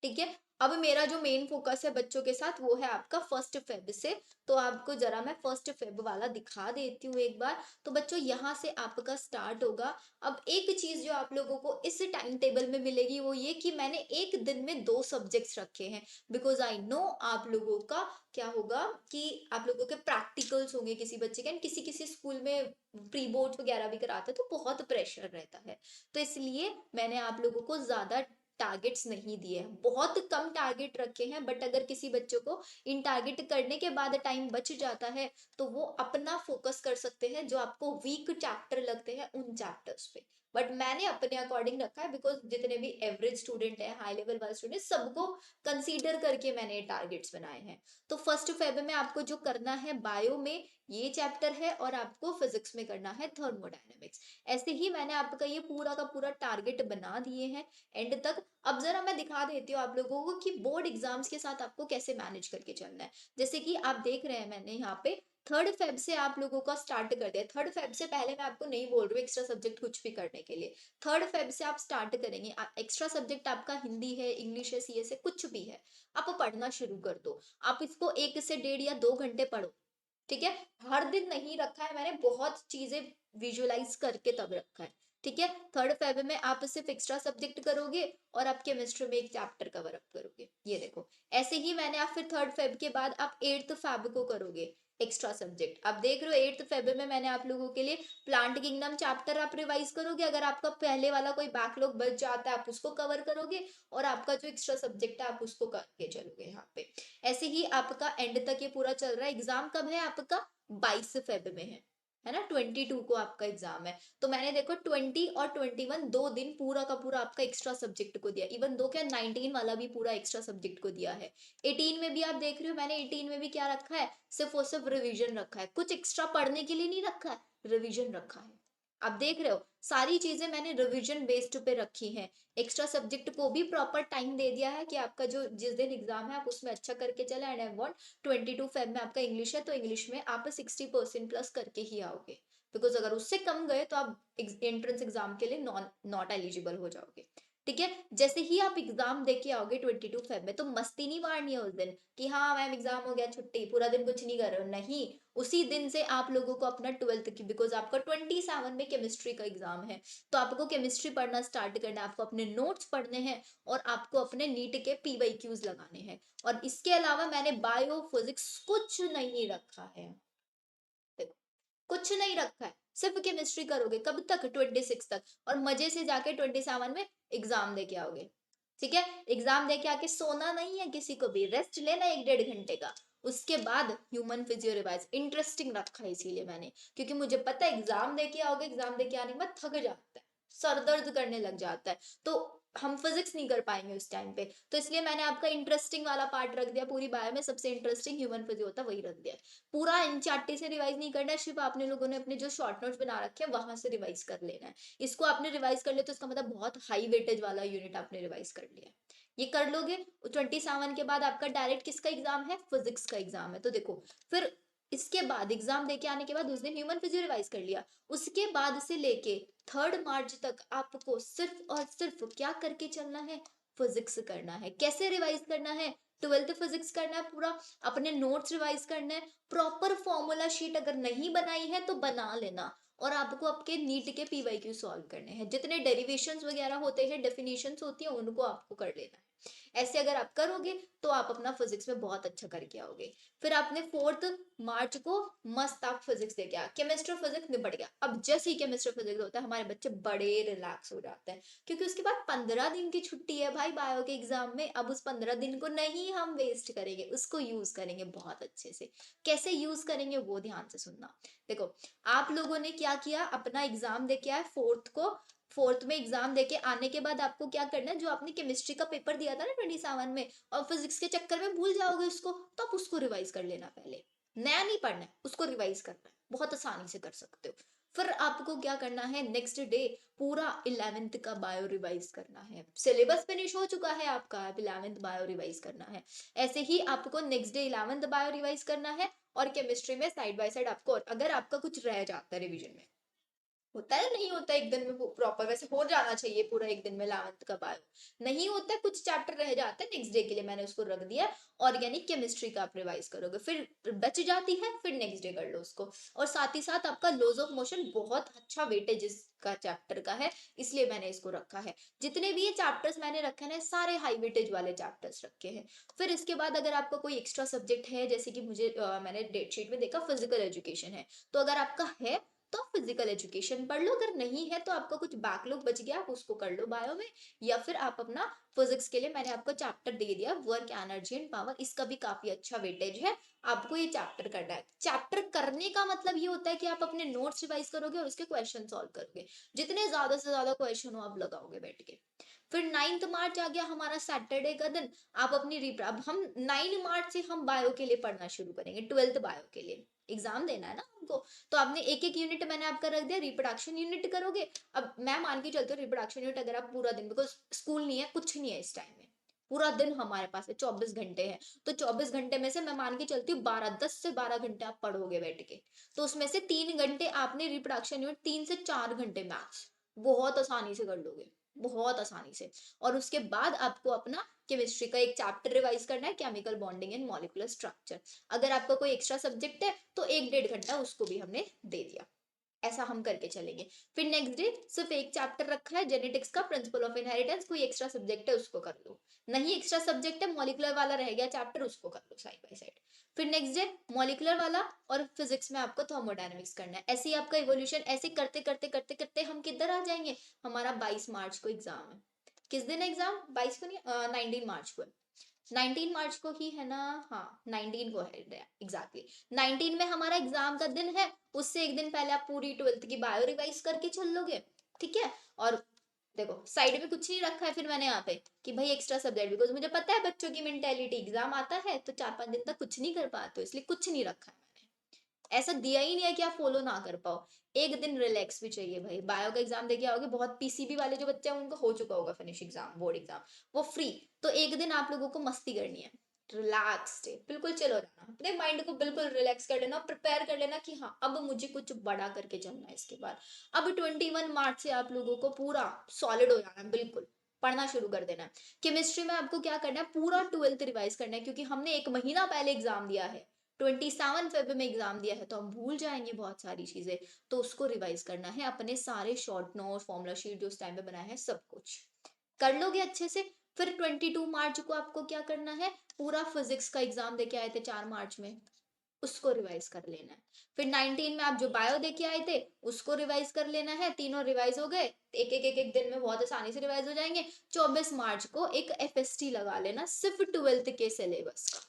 ठीक है, अब मेरा जो मेन फोकस है बच्चों के साथ वो है आपका 1 फेब से। तो आपको जरा मैं 1 फेब वाला दिखा देती हूँ एक बार। तो बच्चों यहाँ से आपका स्टार्ट होगा। अब एक चीज जो आप लोगों को इस टाइम टेबल में मिलेगी वो ये कि मैंने एक दिन में 2 सब्जेक्ट्स रखे हैं, बिकॉज आई नो आप लोगों का क्या होगा कि आप लोगों के प्रैक्टिकल्स होंगे किसी बच्चे के, किसी किसी स्कूल में प्री बोर्ड वगैरह भी कराते हैं तो बहुत प्रेशर रहता है। तो इसलिए मैंने आप लोगों को ज्यादा टारगेट्स नहीं दिए हैं, बहुत कम टारगेट रखे हैं। बट अगर किसी बच्चों को इन टारगेट करने के बाद टाइम बच जाता है तो वो अपना फोकस कर सकते हैं, जो आपको वीक चैप्टर लगते हैं उन चैप्टर्स पे। बट मैंने अपने अकॉर्डिंग रखा है, बिकॉज जितने भी एवरेज स्टूडेंट है, हाई लेवल वाले स्टूडेंट, सबको कंसीडर करके मैंने टारगेट्स बनाए हैं। तो 1 फेब में आपको जो करना है, बायो में ये चैप्टर है और आपको फिजिक्स में करना है थर्मोडायनेमिक्स। ऐसे ही मैंने आपका ये पूरा का पूरा टारगेट बना दिए हैं एंड तक। अब जरा मैं दिखा देती हूँ आप लोगों को कि बोर्ड एग्जाम्स के साथ आपको कैसे मैनेज करके चलना है। जैसे कि आप देख रहे हैं मैंने यहाँ पे 3 फेब से आप लोगों का स्टार्ट कर दिया। 3 फेब से पहले मैं आपको नहीं बोल रही हूँ एक्स्ट्रा सब्जेक्ट कुछ भी करने के लिए। 3 फेब से आप स्टार्ट करेंगे। एक्स्ट्रा सब्जेक्ट आपका हिंदी है, इंग्लिश है, सीएस है, कुछ भी है, आप पढ़ना शुरू कर दो। आप इसको 1 से 1.5 या 2 घंटे पढ़ो, ठीक है। हर दिन नहीं रखा है मैंने, बहुत चीजें विजुअलाइज करके तब रखा है, ठीक है। 3 फेब में आप सिर्फ एक्स्ट्रा सब्जेक्ट करोगे और आप केमिस्ट्री में एक चैप्टर कवर अप करोगे, ये देखो। ऐसे ही मैंने आप फिर 3 फेब के बाद आप 8th फेब को करोगे एक्स्ट्रा सब्जेक्ट। आप देख रहे हो 8th फेब में मैंने आप लोगों के लिए प्लांट किंगडम चैप्टर आप रिवाइज करोगे। अगर आपका पहले वाला कोई बैकलॉग बच जाता है आप उसको कवर करोगे, और आपका जो एक्स्ट्रा सब्जेक्ट है आप उसको करके चलोगे यहाँ पे। ऐसे ही आपका एंड तक ये पूरा चल रहा है। एग्जाम कब है आपका? 22 फेब में है ना, 22 को आपका एग्जाम है। तो मैंने देखो 20 और 21 2 दिन पूरा का पूरा आपका एक्स्ट्रा सब्जेक्ट को दिया। इवन दो क्या, 19 वाला भी पूरा एक्स्ट्रा सब्जेक्ट को दिया है। 18 में भी आप देख रहे हो मैंने 18 में भी क्या रखा है, सिर्फ और सिर्फ रिविजन रखा है, कुछ एक्स्ट्रा पढ़ने के लिए नहीं रखा है, रिविजन रखा है। आप देख रहे हो सारी चीजें मैंने रिविजन बेस्ड पे रखी हैं। एक्स्ट्रा सब्जेक्ट को भी प्रॉपर टाइम दे दिया है कि आपका जो जिस दिन एग्जाम है आप उसमें अच्छा करके चले। एंड आई वांट 22 फेब में आपका इंग्लिश है, तो इंग्लिश में आप 60% प्लस करके ही आओगे, बिकॉज अगर उससे कम गए तो आप एंट्रेंस एग्जाम के लिए नॉट एलिजिबल हो जाओगे, ठीक है। जैसे ही आप एग्जाम दे के आओगे 22 फेब में, तो मस्ती नहीं मारनी है उस दिन कि हाँ मैम एग्जाम हो गया छुट्टी, पूरा दिन कुछ नहीं कर रहे हो, नहीं। उसी दिन से आप लोगों को अपना 12th की, बिकॉज आपका 27 में केमिस्ट्री का एग्जाम है, तो आपको केमिस्ट्री पढ़ना स्टार्ट करना है, आपको अपने नोट्स पढ़ने हैं और आपको अपने नीट के पीवाईक्यूज लगाने हैं। और इसके अलावा मैंने बायो फिजिक्स कुछ नहीं रखा है, देखो कुछ नहीं रखा है, सिर्फ केमिस्ट्री करोगे। कब तक? 26 तक। और मजे से जाके 27 में एग्जाम दे के आओगे, ठीक है। एग्जाम दे के आके सोना नहीं है, किसी को भी रेस्ट लेना 1-1.5 घंटे का। उसके बाद ह्यूमन फिजियो रिवाइज इंटरेस्टिंग रखा है इसीलिए मैंने, क्योंकि मुझे पता है एग्जाम दे के आओगे, एग्जाम दे के आने के बाद थक जाता है, सर दर्द करने लग जाता है, तो हम फिजिक्स नहीं कर पाएंगे उस टाइम पे। तो इसलिए मैंने आपका इंटरेस्टिंग वाला पार्ट रख दिया। पूरी बायो में सबसे इंटरेस्टिंग ह्यूमन फिजियो होता है, वही रख दिया। पूरा एनसीईआरटी से रिवाइज नहीं करना है, सिर्फ आपने लोगों ने अपने जो शॉर्ट नोट्स बना रखे हैं वहां से रिवाइज कर लेना है। इसको आपने रिवाइज कर लिया तो इसका मतलब बहुत हाई वेटेज वाला यूनिट आपने रिवाइज कर लिया है। ये कर लोगे 27 के बाद आपका डायरेक्ट किसका एग्जाम है? फिजिक्स का एग्जाम है। तो देखो फिर इसके बाद एग्जाम देके आने के बाद उस दिन ह्यूमन फिजियो रिवाइज कर लिया। उसके बाद से लेके 3 मार्च तक आपको सिर्फ और सिर्फ क्या करके चलना है? फिजिक्स करना है। कैसे रिवाइज करना है? 12th फिजिक्स करना है पूरा, अपने नोट्स रिवाइज करना है, प्रॉपर फॉर्मूला शीट अगर नहीं बनाई है तो बना लेना, और आपको आपके नीट के पीवाईक्यू सॉल्व करने हैं। जितने डेरिवेशंस वगैरह होते हैं, डेफिनेशंस होती है, उनको आपको कर लेना है। ऐसे अगर आप करोगे तो आप अपना फिजिक्स में बहुत अच्छा करके आओगे। फिर आपने 4 मार्च को मस्त आप फिजिक्स देके आ, केमिस्ट्री फिजिक्स निपट गया। अब जैसे ही केमिस्ट्री फिजिक्स होता है हमारे बच्चे बड़े रिलैक्स हो जाते हैं, क्योंकि उसके बाद 15 दिन की छुट्टी है भाई बायो के एग्जाम में। अब उस 15 दिन को नहीं हम वेस्ट करेंगे, उसको यूज करेंगे बहुत अच्छे से। कैसे यूज करेंगे वो ध्यान से सुनना। देखो आप लोगों ने क्या किया, अपना एग्जाम देके आए 4th को। 4th में एग्जाम देके आने के बाद आपको क्या करना है, जो आपने केमिस्ट्री का पेपर दिया था ना 27 में, और फिजिक्स के चक्कर में भूल जाओगे उसको, तो आप उसको रिवाइज कर लेना पहले। नया नहीं पढ़ना है, उसको रिवाइज करना है, बहुत आसानी से कर सकते हो। फिर आपको क्या करना है, नेक्स्ट डे पूरा 11th का बायो रिवाइज करना है। सिलेबस फिनिश हो चुका है आपका, अब 11th बायो रिवाइज करना है। ऐसे ही आपको next day 11th bio revise करना है। और केमिस्ट्री में साइड बाय साइड आपको, अगर आपका कुछ रह जाता है रिवीजन में, होता है नहीं होता एक दिन में प्रॉपर, वैसे हो जाना चाहिए पूरा एक दिन में 11th का बायो, नहीं होता है, कुछ चैप्टर रह जाते हैं, नेक्स्ट डे के लिए मैंने उसको रख दिया। ऑर्गेनिक केमिस्ट्री का आप रिवाइज करोगे, फिर बच जाती है, फिर नेक्स्ट डे कर लो उसको। और साथ ही साथ आपका लॉज ऑफ मोशन बहुत अच्छा वेटेज इसका चैप्टर का है, इसलिए मैंने इसको रखा है। जितने भी ये चैप्टर्स मैंने रखे हैं सारे हाई वेटेज वाले चैप्टर्स रखे हैं। फिर इसके बाद अगर आपका कोई एक्स्ट्रा सब्जेक्ट है, जैसे कि मैंने डेट शीट में देखा फिजिकल एजुकेशन है, तो अगर आपका है तो आप फिजिकल एजुकेशन पढ़ लो, अगर नहीं है तो आपका कुछ बैकलॉग बच गया आप उसको कर लो बायो में, या फिर आप अपना फिजिक्स के लिए मैंने आपको चैप्टर दे दिया वर्क एनर्जी एंड पावर, इसका भी काफी अच्छा वेटेज है, आपको ये चैप्टर करना है। चैप्टर करने का मतलब ये होता है कि आप अपने नोट्स रिवाइज करोगे और उसके क्वेश्चन सॉल्व करोगे, जितने ज्यादा से ज्यादा क्वेश्चन हो आप लगाओगे बैठ के। फिर 9 मार्च आ गया हमारा सैटरडे का दिन, आप अपनी अब हम 9 मार्च से हम बायो के लिए पढ़ना शुरू करेंगे, 12th बायो के लिए एग्जाम देना है ना हमको। तो आपने एक एक यूनिट मैंने आपका रख दिया, रिप्रोडक्शन यूनिट करोगे। अब मैं मान के चलती हूँ रिप्रोडक्शन यूनिट अगर आप पूरा दिन, बिकॉज स्कूल नहीं है कुछ नहीं है इस टाइम में, पूरा दिन हमारे पास है 24 घंटे है, तो 24 घंटे में से मैं मान के चलती हूँ 12 10 से 12 घंटे आप पढ़ोगे बैठ के, तो उसमें से 3 घंटे आपने रिप्रोडक्शन यूनिट, 3 से 4 घंटे मैथ्स बहुत आसानी से कर लोगे, बहुत आसानी से। और उसके बाद आपको अपना केमिस्ट्री का एक चैप्टर रिवाइज करना है, chemical bonding and molecular structure. अगर आपका कोई एक्स्ट्रा सब्जेक्ट है तो 1 1.5 घंटा उसको भी हमने दे दिया, ऐसा हम करके चलेंगे। फिर नेक्स्ट डे सिर्फ एक चैप्टर रखा है जेनेटिक्स का, प्रिंसिपल ऑफ इनहेरिटेंस, कोई एक्स्ट्रा सब्जेक्ट है उसको कर लो, नहीं एक्स्ट्रा सब्जेक्ट है मॉलिक्यूलर वाला रह गया चैप्टर, उसको कर लो साइड बाय साइड। फिर नेक्स्ट डे मॉलिक्यूलर वाला और फिजिक्स में आपको थर्मोडायनेमिक्स करना है, ऐसे ही आपका इवोल्यूशन, ऐसे करते करते करते करते हम किधर आ जाएंगे, हमारा 22 मार्च को एग्जाम है। किस दिन एग्जाम, 22 को नहीं, 19 मार्च को है, 19 मार्च को ही है ना, हाँ 19 को है एग्जैक्टली, 19 में हमारा एग्जाम का दिन है, उससे एक दिन पहले आप पूरी 12th की बायो रिवाइज करके चल लोगे, ठीक है। और देखो साइड में कुछ नहीं रखा है फिर मैंने यहाँ पे कि भाई एक्स्ट्रा सब्जेक्ट, बिकॉज मुझे पता है बच्चों की मेंटेलिटी, एग्जाम आता है तो 4 5 दिन तक कुछ नहीं कर पाते हो, इसलिए कुछ नहीं रखा है मैंने, ऐसा दिया ही नहीं है कि आप फॉलो ना कर पाओ। एक दिन रिलैक्स भी चाहिए भाई, बायो का एग्जाम देके आओगे, बहुत पीसीबी वाले जो बच्चे हैं उनको हो चुका होगा फिनिश एग्जाम, बोर्ड एग्जाम, वो फ्री, तो एक दिन आप लोगों को मस्ती करनी है, रिलैक्स डे, बिल्कुल चलो जाना, अपने माइंड को बिल्कुल रिलैक्स कर लेना, प्रिपेयर कर लेना कि हाँ अब मुझे कुछ बड़ा करके चलना है इसके बाद। अब 21 मार्च से आप लोगों को पूरा सॉलिड हो जाना है, बिल्कुल पढ़ना शुरू कर देना है। केमिस्ट्री में आपको क्या करना है, पूरा 12th रिवाइज करना है, क्योंकि हमने एक महीना पहले एग्जाम दिया है, 27 फेब में एग्जाम दिया है, तो हम भूल जाएंगे बहुत सारी चीजें, तो उसको रिवाइज करना है, अपने सारे शॉर्ट नोट फॉर्मूला शीट जो उस टाइम पे बनाए हैं सब कुछ कर लोगे अच्छे से। फिर 22 मार्च को आपको क्या करना है, पूरा फिजिक्स का एग्जाम देके आए थे 4 मार्च में, उसको रिवाइज कर लेना है। फिर 19 में आप जो बायो देके आए थे उसको रिवाइज कर लेना है, तीनों रिवाइज हो गए, एक एक दिन में बहुत आसानी से रिवाइज हो जाएंगे। 24 मार्च को एक एफएसटी लगा लेना सिर्फ 12th के सिलेबस का,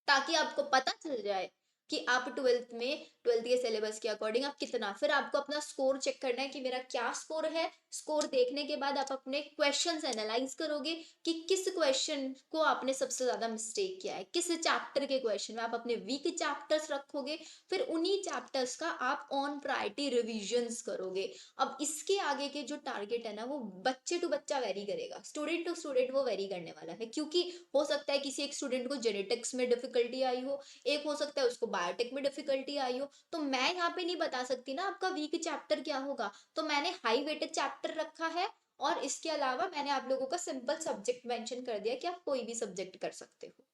ताकि आपको पता चल जाए कि आप 12th के सिलेबस के अकॉर्डिंग आप कितना, फिर आपको अपना स्कोर चेक करना है कि मेरा क्या स्कोर है। स्कोर देखने के बाद आप अपने क्वेश्चंस एनालाइज करोगे कि किस क्वेश्चन को आपने सबसे ज्यादा मिस्टेक किया है, किस चैप्टर के क्वेश्चन में आप अपने वीक चैप्टर्स रखोगे, फिर उन्हीं चैप्टर्स का आप ऑन प्रायोरिटी रिविजन्स करोगे। अब इसके आगे के जो टारगेट है ना वो बच्चे टू बच्चा वेरी करेगा, स्टूडेंट टू स्टूडेंट वो वेरी करने वाला है, क्योंकि हो सकता है किसी एक स्टूडेंट को जेनेटिक्स में डिफिकल्टी आई हो, एक हो सकता है उसको बायोटेक में डिफिकल्टी आई हो, तो मैं यहाँ पे नहीं बता सकती ना आपका वीक चैप्टर क्या होगा, तो मैंने हाई वेटेड चैप्टर रखा है, और इसके अलावा मैंने आप लोगों का सिंपल सब्जेक्ट मेंशन कर दिया कि आप कोई भी सब्जेक्ट कर सकते हो,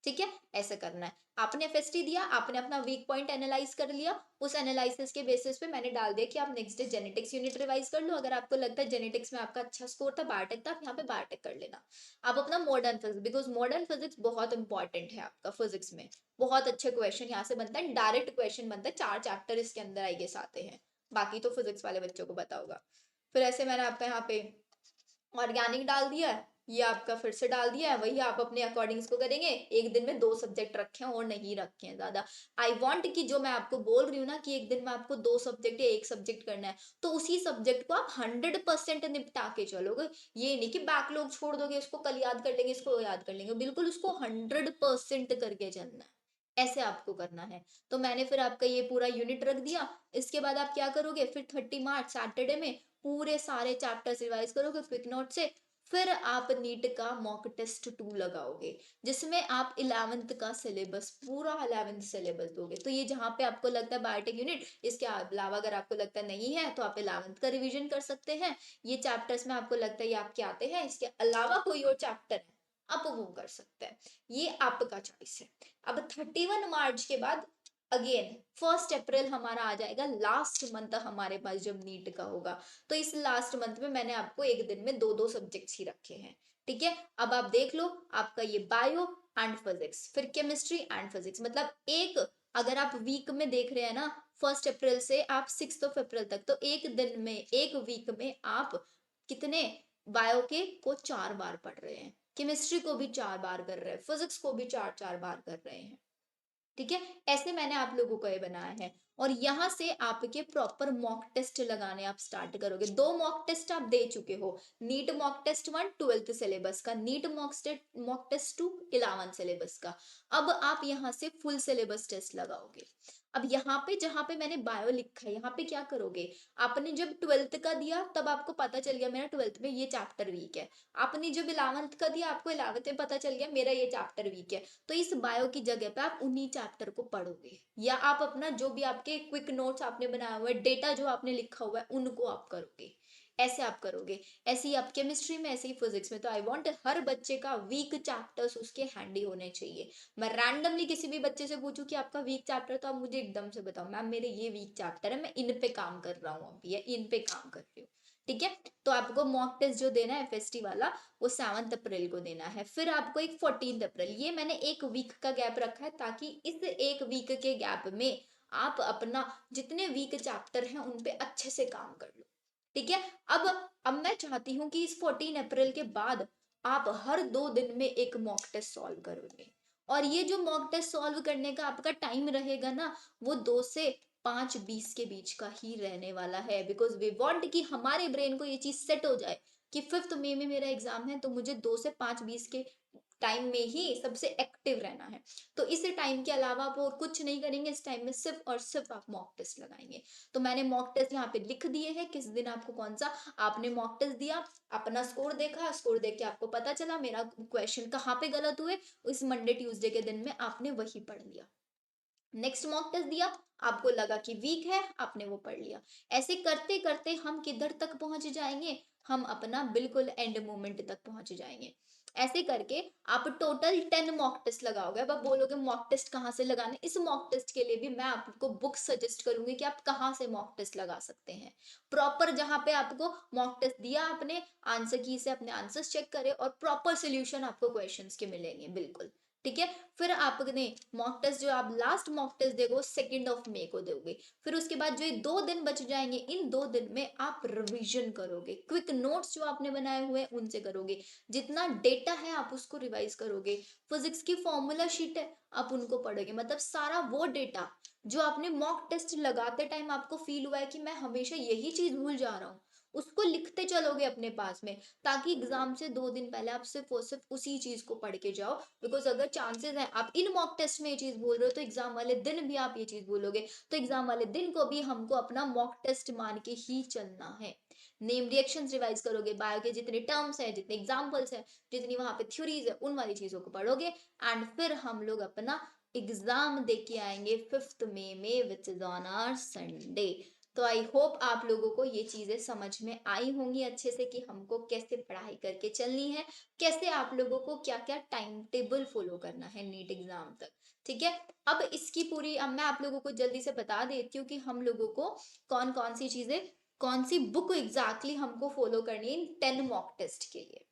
ठीक है। ऐसा करना है, आपने एफएसटी दिया, आपने अपना वीक पॉइंट एनालाइज कर लिया, उस एनालिसिस के बेसिस पे मैंने डाल दिया कि आप next day genetics unit revise कर लो, अगर आपको लगता है जेनेटिक्स में आपका अच्छा स्कोर था, बायोटेक था, आप यहाँ पे बायोटेक कर लेना। आप अपना modern physics, because modern physics बहुत इंपॉर्टेंट है आपका, फिजिक्स में बहुत अच्छे क्वेश्चन यहाँ से बनता है, डायरेक्ट क्वेश्चन बनता है, 4 चैप्टर इसके अंदर आई गेस आते हैं, बाकी तो फिजिक्स वाले बच्चों को पता होगा। फिर ऐसे मैंने आपका यहाँ पे ऑर्गेनिक डाल दिया है, ये आपका फिर से डाल दिया है, वही आप अपने अकॉर्डिंग इसको करेंगे, एक दिन में 2 सब्जेक्ट रखे हैं और नहीं रखे हैं ज्यादा। आई वांट कि जो मैं आपको बोल रही हूँ ना कि एक दिन में आपको 2 सब्जेक्ट या एक सब्जेक्ट करना है, तो उसी सब्जेक्ट को आप 100% निपटा के चलोगे, ये नहीं कि बैकलॉग छोड़ दोगे, इसको कल याद कर लेंगे, इसको याद कर लेंगे, बिल्कुल उसको 100% करके चलना है, ऐसे आपको करना है। तो मैंने फिर आपका ये पूरा यूनिट रख दिया, इसके बाद आप क्या करोगे, फिर 30 मार्च सैटरडे में पूरे सारे चैप्टर्स रिवाइज करोगे क्विक नोट से, फिर आप नीट का मॉक टेस्ट 2 लगाओगे, जिसमें आप 11th का सिलेबस, पूरा 11th सिलेबस दोगे। तो ये जहाँ पे आपको लगता है बायोटेक यूनिट, इसके अलावा अगर आपको लगता है नहीं है तो आप 11th का रिवीजन कर सकते हैं, ये चैप्टर्स में आपको लगता है ये आपके आते हैं, इसके अलावा कोई और चैप्टर है आप वो कर सकते हैं, ये आपका चॉइस है। अब 31 मार्च के बाद अगेन 1 अप्रैल हमारा आ जाएगा, लास्ट मंथ हमारे पास जब नीट का होगा, तो इस लास्ट मंथ में मैंने आपको एक दिन में 2 2 सब्जेक्ट्स ही रखे हैं, ठीक है। अब आप देख लो आपका ये बायो एंड फिजिक्स, फिर केमिस्ट्री एंड फिजिक्स, मतलब एक, अगर आप वीक में देख रहे हैं ना 1 अप्रैल से आप 6 अप्रैल तक, तो एक दिन में, एक वीक में आप कितने बायो के को 4 बार पढ़ रहे हैं, केमिस्ट्री को भी 4 बार कर रहे हैं, फिजिक्स को भी 4 4 बार कर रहे हैं। ठीक है, ऐसे मैंने आप लोगों को ये बनाया है। और यहाँ से आपके प्रॉपर मॉक टेस्ट लगाने आप स्टार्ट करोगे। 2 मॉक टेस्ट आप दे चुके हो, NEET mock test 1 12th syllabus का, नीट मॉक टेस्ट 2 11 सिलेबस का। अब आप यहाँ से फुल सिलेबस टेस्ट लगाओगे। अब यहाँ पे जहाँ पे मैंने बायो लिखा है, यहाँ पे क्या करोगे, आपने जब 12th का दिया तब आपको पता चल गया मेरा 12th में ये चैप्टर वीक है, आपने जब 11th का दिया आपको 11th में पता चल गया मेरा ये चैप्टर वीक है, तो इस बायो की जगह पे आप उन्हीं चैप्टर को पढ़ोगे, या आप अपना जो भी आपके क्विक नोट्स आपने बनाया हुआ है, डेटा जो आपने लिखा हुआ है, उनको आप करोगे। ऐसे आप करोगे। ऐसे ही आप केमिस्ट्री में, ऐसे ही फिजिक्स में। तो आई वांट हर बच्चे का वीक चैप्टर्स उसके हैंडी होने चाहिए। मैं रैंडमली किसी भी बच्चे से पूछूं कि आपका वीक चैप्टर, तो आप मुझे एकदम से बताओ मैम मेरे ये वीक चैप्टर है, मैं इन पे काम कर रहा हूँ अभी, या इन पे काम कर रही हूँ। ठीक है, तो आपको मॉक टेस्ट जो देना है एफएसटी वाला, वो 7 अप्रैल को देना है। फिर आपको एक 14 अप्रैल, ये मैंने एक वीक का गैप रखा है ताकि इस एक वीक के गैप में आप अपना जितने वीक चैप्टर हैं उन पे अच्छे से काम कर लो। ठीक है, अब मैं चाहती हूँ कि इस 14 अप्रैल के बाद आप हर 2 दिन में एक मॉक टेस्ट सॉल्व करोगे। और ये जो मॉक टेस्ट सॉल्व करने का आपका टाइम रहेगा ना, वो 2 से 5:20 के बीच का ही रहने वाला है। बिकॉज वी वांट कि हमारे ब्रेन को ये चीज सेट हो जाए कि 5 मई में मेरा एग्जाम है, तो मुझे 2 से 5:20 के टाइम में ही सबसे एक्टिव रहना है। तो इस टाइम के अलावा आप और कुछ नहीं करेंगे, इस टाइम में सिर्फ और सिर्फ आप मॉक टेस्ट लगाएंगे। तो मैंने मॉक टेस्ट यहाँ पे लिख दिए हैं, किस दिन आपको कौन सा, आपने मॉक टेस्ट दिया, अपना स्कोर देखा, स्कोर देख के आपको पता चला मेरा क्वेश्चन कहाँ पे गलत हुए, इस मंडे ट्यूसडे के दिन में आपने वही पढ़ लिया। नेक्स्ट मॉक टेस्ट दिया, आपको लगा कि वीक है, आपने वो पढ़ लिया। ऐसे करते करते हम किधर तक पहुंच जाएंगे, हम अपना बिल्कुल एंड मोमेंट तक पहुंच जाएंगे। ऐसे करके आप टोटल 10 मॉक टेस्ट लगाओगे। अब आप बोलोगे मॉक टेस्ट कहाँ से लगाने, इस मॉक टेस्ट के लिए भी मैं आपको बुक सजेस्ट करूंगी कि आप कहाँ से मॉक टेस्ट लगा सकते हैं। प्रॉपर जहां पे आपको मॉक टेस्ट दिया, आपने आंसर की से अपने आंसर्स चेक करे और प्रॉपर सोल्यूशन आपको क्वेश्चंस के मिलेंगे बिल्कुल। ठीक है, फिर आपने मॉक टेस्ट जो आप लास्ट मॉक टेस्ट दोगे 2 मई को दोगे। फिर उसके बाद जो ये 2 दिन बच जाएंगे, इन 2 दिन में आप रिवीजन करोगे, क्विक नोट्स जो आपने बनाए हुए हैं उनसे करोगे, जितना डेटा है आप उसको रिवाइज करोगे, फिजिक्स की फॉर्मूला शीट है आप उनको पढ़ोगे। मतलब सारा वो डेटा जो आपने मॉक टेस्ट लगाते टाइम आपको फील हुआ है कि मैं हमेशा यही चीज भूल जा रहा हूँ, उसको लिखते चलोगे अपने पास में, ताकि एग्जाम से 2 दिन पहले आप सिर्फ और सिर्फ उसी चीज को पढ़ के जाओ। बिकॉज अगर चांसेस है आप इन मॉक टेस्ट में ये चीज बोल रहे हो, तो एग्जाम वाले दिन भी आप ये चीज बोलोगे, तो एग्जाम वाले दिन को भी हमको अपना मॉक टेस्ट मान के ही चलना है। नेम रिएक्शंस रिवाइज करोगे, बायो के जितने टर्म्स है, जितने एग्जाम्पल्स है, जितनी वहां पे थ्योरीज है, उन वाली चीजों को पढ़ोगे। एंड फिर हम लोग अपना एग्जाम दे के आएंगे 5 मई में, which is on our Sunday. तो आई होप आप लोगों को ये चीजें समझ में आई होंगी अच्छे से, कि हमको कैसे पढ़ाई करके चलनी है, कैसे आप लोगों को क्या क्या टाइम टेबल फॉलो करना है नीट एग्जाम तक। ठीक है, अब इसकी पूरी, अब मैं आप लोगों को जल्दी से बता देती हूँ कि हम लोगों को कौन कौन सी चीजें, कौन सी बुक एग्जैक्टली हमको फॉलो करनी है इन 10 मॉक टेस्ट के लिए।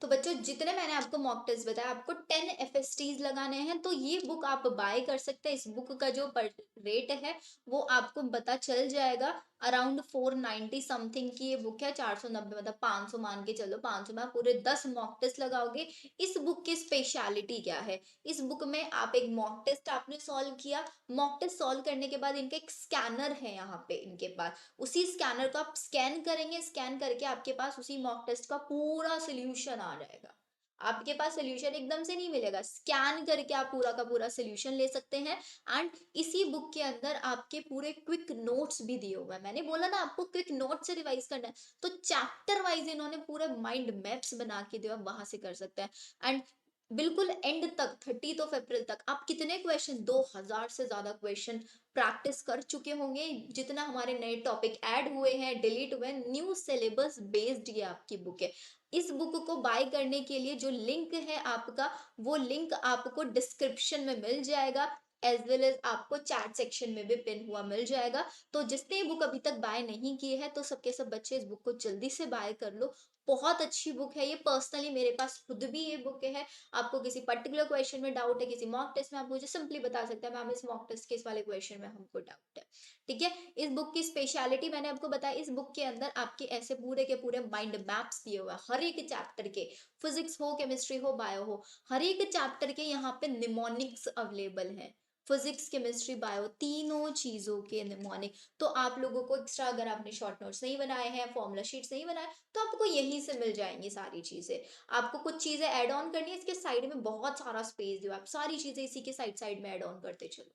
तो बच्चों जितने मैंने आपको मॉक टेस्ट बताया, आपको 10 FSTs लगाने हैं, तो ये बुक आप बाय कर सकते हैं। इस बुक का जो रेट है वो आपको पता चल जाएगा, अराउंड 490 समथिंग की ये बुक है, 490, मतलब 500 मान के चलो, 500 में आप पूरे 10 मॉक टेस्ट लगाओगे। इस बुक की स्पेशलिटी क्या है, इस बुक में आप एक मॉक टेस्ट आपने सॉल्व किया, मॉक टेस्ट सॉल्व करने के बाद इनका एक स्कैनर है यहाँ पे इनके पास, उसी स्कैनर को आप स्कैन करेंगे, स्कैन करके आपके पास उसी मॉक टेस्ट का पूरा सोल्यूशन आ जाएगा। आपके पास सोल्यूशन एकदम से नहीं मिलेगा, स्कैन करके आप पूरा का पूरा सोल्यूशन ले सकते हैं। एंड इसी बुक के अंदर आपके पूरे क्विक नोट्स भी दिए हुए हैं। मैंने बोला ना आपको क्विक नोट से रिवाइज करना है, तो चैप्टर वाइज इन्होंने पूरे माइंड मैप्स बना के दिया, आप वहां से कर सकते हैं। एंड बिल्कुल एंड तक 30 अप्रैल तक आप कितने क्वेश्चन, 2000 से ज्यादा क्वेश्चन प्रैक्टिस कर चुके होंगे। जितना हमारे नए टॉपिक ऐड हुए हैं, डिलीट हुए, न्यू सिलेबस बेस्ड ये आपकी बुक है। इस बुक को बाय करने के लिए जो लिंक है आपका, वो लिंक आपको डिस्क्रिप्शन में मिल जाएगा, एज वेल एज आपको चैट सेक्शन में भी पिन हुआ मिल जाएगा। तो जिसने ये बुक अभी तक बाय नहीं की है, तो सबके सब बच्चे इस बुक को जल्दी से बाय कर लो। बहुत अच्छी बुक है ये, पर्सनली मेरे पास खुद भी ये बुक है। आपको किसी पर्टिकुलर क्वेश्चन में डाउट है, किसी मॉक टेस्ट में, आप मुझे सिंपली बता सकते हैं मैम इस मॉक टेस्ट के इस वाले क्वेश्चन में हमको डाउट है। ठीक है, इस बुक की स्पेशलिटी मैंने आपको बताया, इस बुक के अंदर आपके ऐसे पूरे के पूरे माइंड मैप्स दिए हुए हैं हर एक चैप्टर के, फिजिक्स हो, केमिस्ट्री हो, बायो हो, हर एक चैप्टर के यहाँ पे निमोनिक्स अवेलेबल है। फिजिक्स, केमिस्ट्री, बायो तीनों चीजों के निमोनिक। तो आप लोगों को एक्स्ट्रा अगर आपने शॉर्ट नोट्स नहीं बनाए हैं, फॉर्मूला शीट्स नहीं बनाए, तो आपको यहीं से मिल जाएंगी सारी चीजें। आपको कुछ चीजें ऐड ऑन करनी है, इसके साइड में बहुत सारा स्पेस दियो, आप सारी चीजें इसी के साइड साइड में ऐड ऑन करते चलो।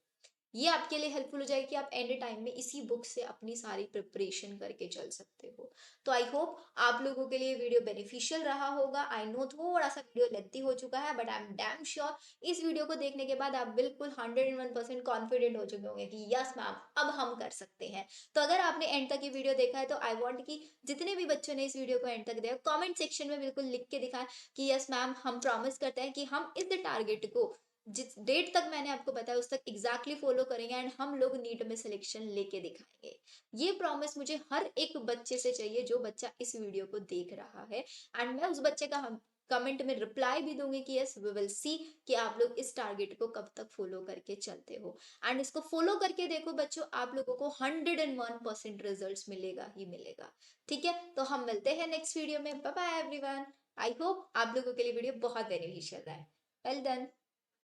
ये आपके लिए हेल्पफुल हो जाएगी कि आप एंड टाइम में इसी बुक से अपनी सारी प्रिपरेशन करके चल सकते हो। तो आई होप आप लोगों के लिए वीडियो बेनिफिशियल रहा होगा। आई नो थोड़ा सा वीडियो लेंथी हो चुका है, but I am damn sure इस वीडियो को देखने के बाद आप बिल्कुल 101% कॉन्फिडेंट हो चुके होंगे कि यस मैम अब हम कर सकते हैं। तो अगर आपने एंड तक ये वीडियो देखा है तो आई वॉन्ट कि जितने भी बच्चों ने इस वीडियो को एंड तक देखा कॉमेंट सेक्शन में बिल्कुल लिख के दिखाएं कि यस मैम हम प्रॉमिस करते हैं कि हम इस टारगेट को जिस डेट तक मैंने आपको बताया उस तक एग्जैक्टली फॉलो करेंगे एंड हम लोग नीट में सिलेक्शन लेके दिखाएंगे। ये प्रॉमिस मुझे हर एक बच्चे से चाहिए जो बच्चा इस वीडियो को देख रहा है, एंड मैं उस बच्चे का हम कमेंट में रिप्लाई भी दूंगी कि यस वी विल सी कि आप लोग इस टारगेट को कब तक फॉलो करके चलते हो। एंड इसको फॉलो करके देखो बच्चों, आप लोगों को 101% रिजल्ट मिलेगा ही मिलेगा। ठीक है, तो हम मिलते हैं नेक्स्ट वीडियो में। Bye bye everyone. I hope आप लोगों के लिए वीडियो बहुत बेनिफिशियल रहा है। Well done.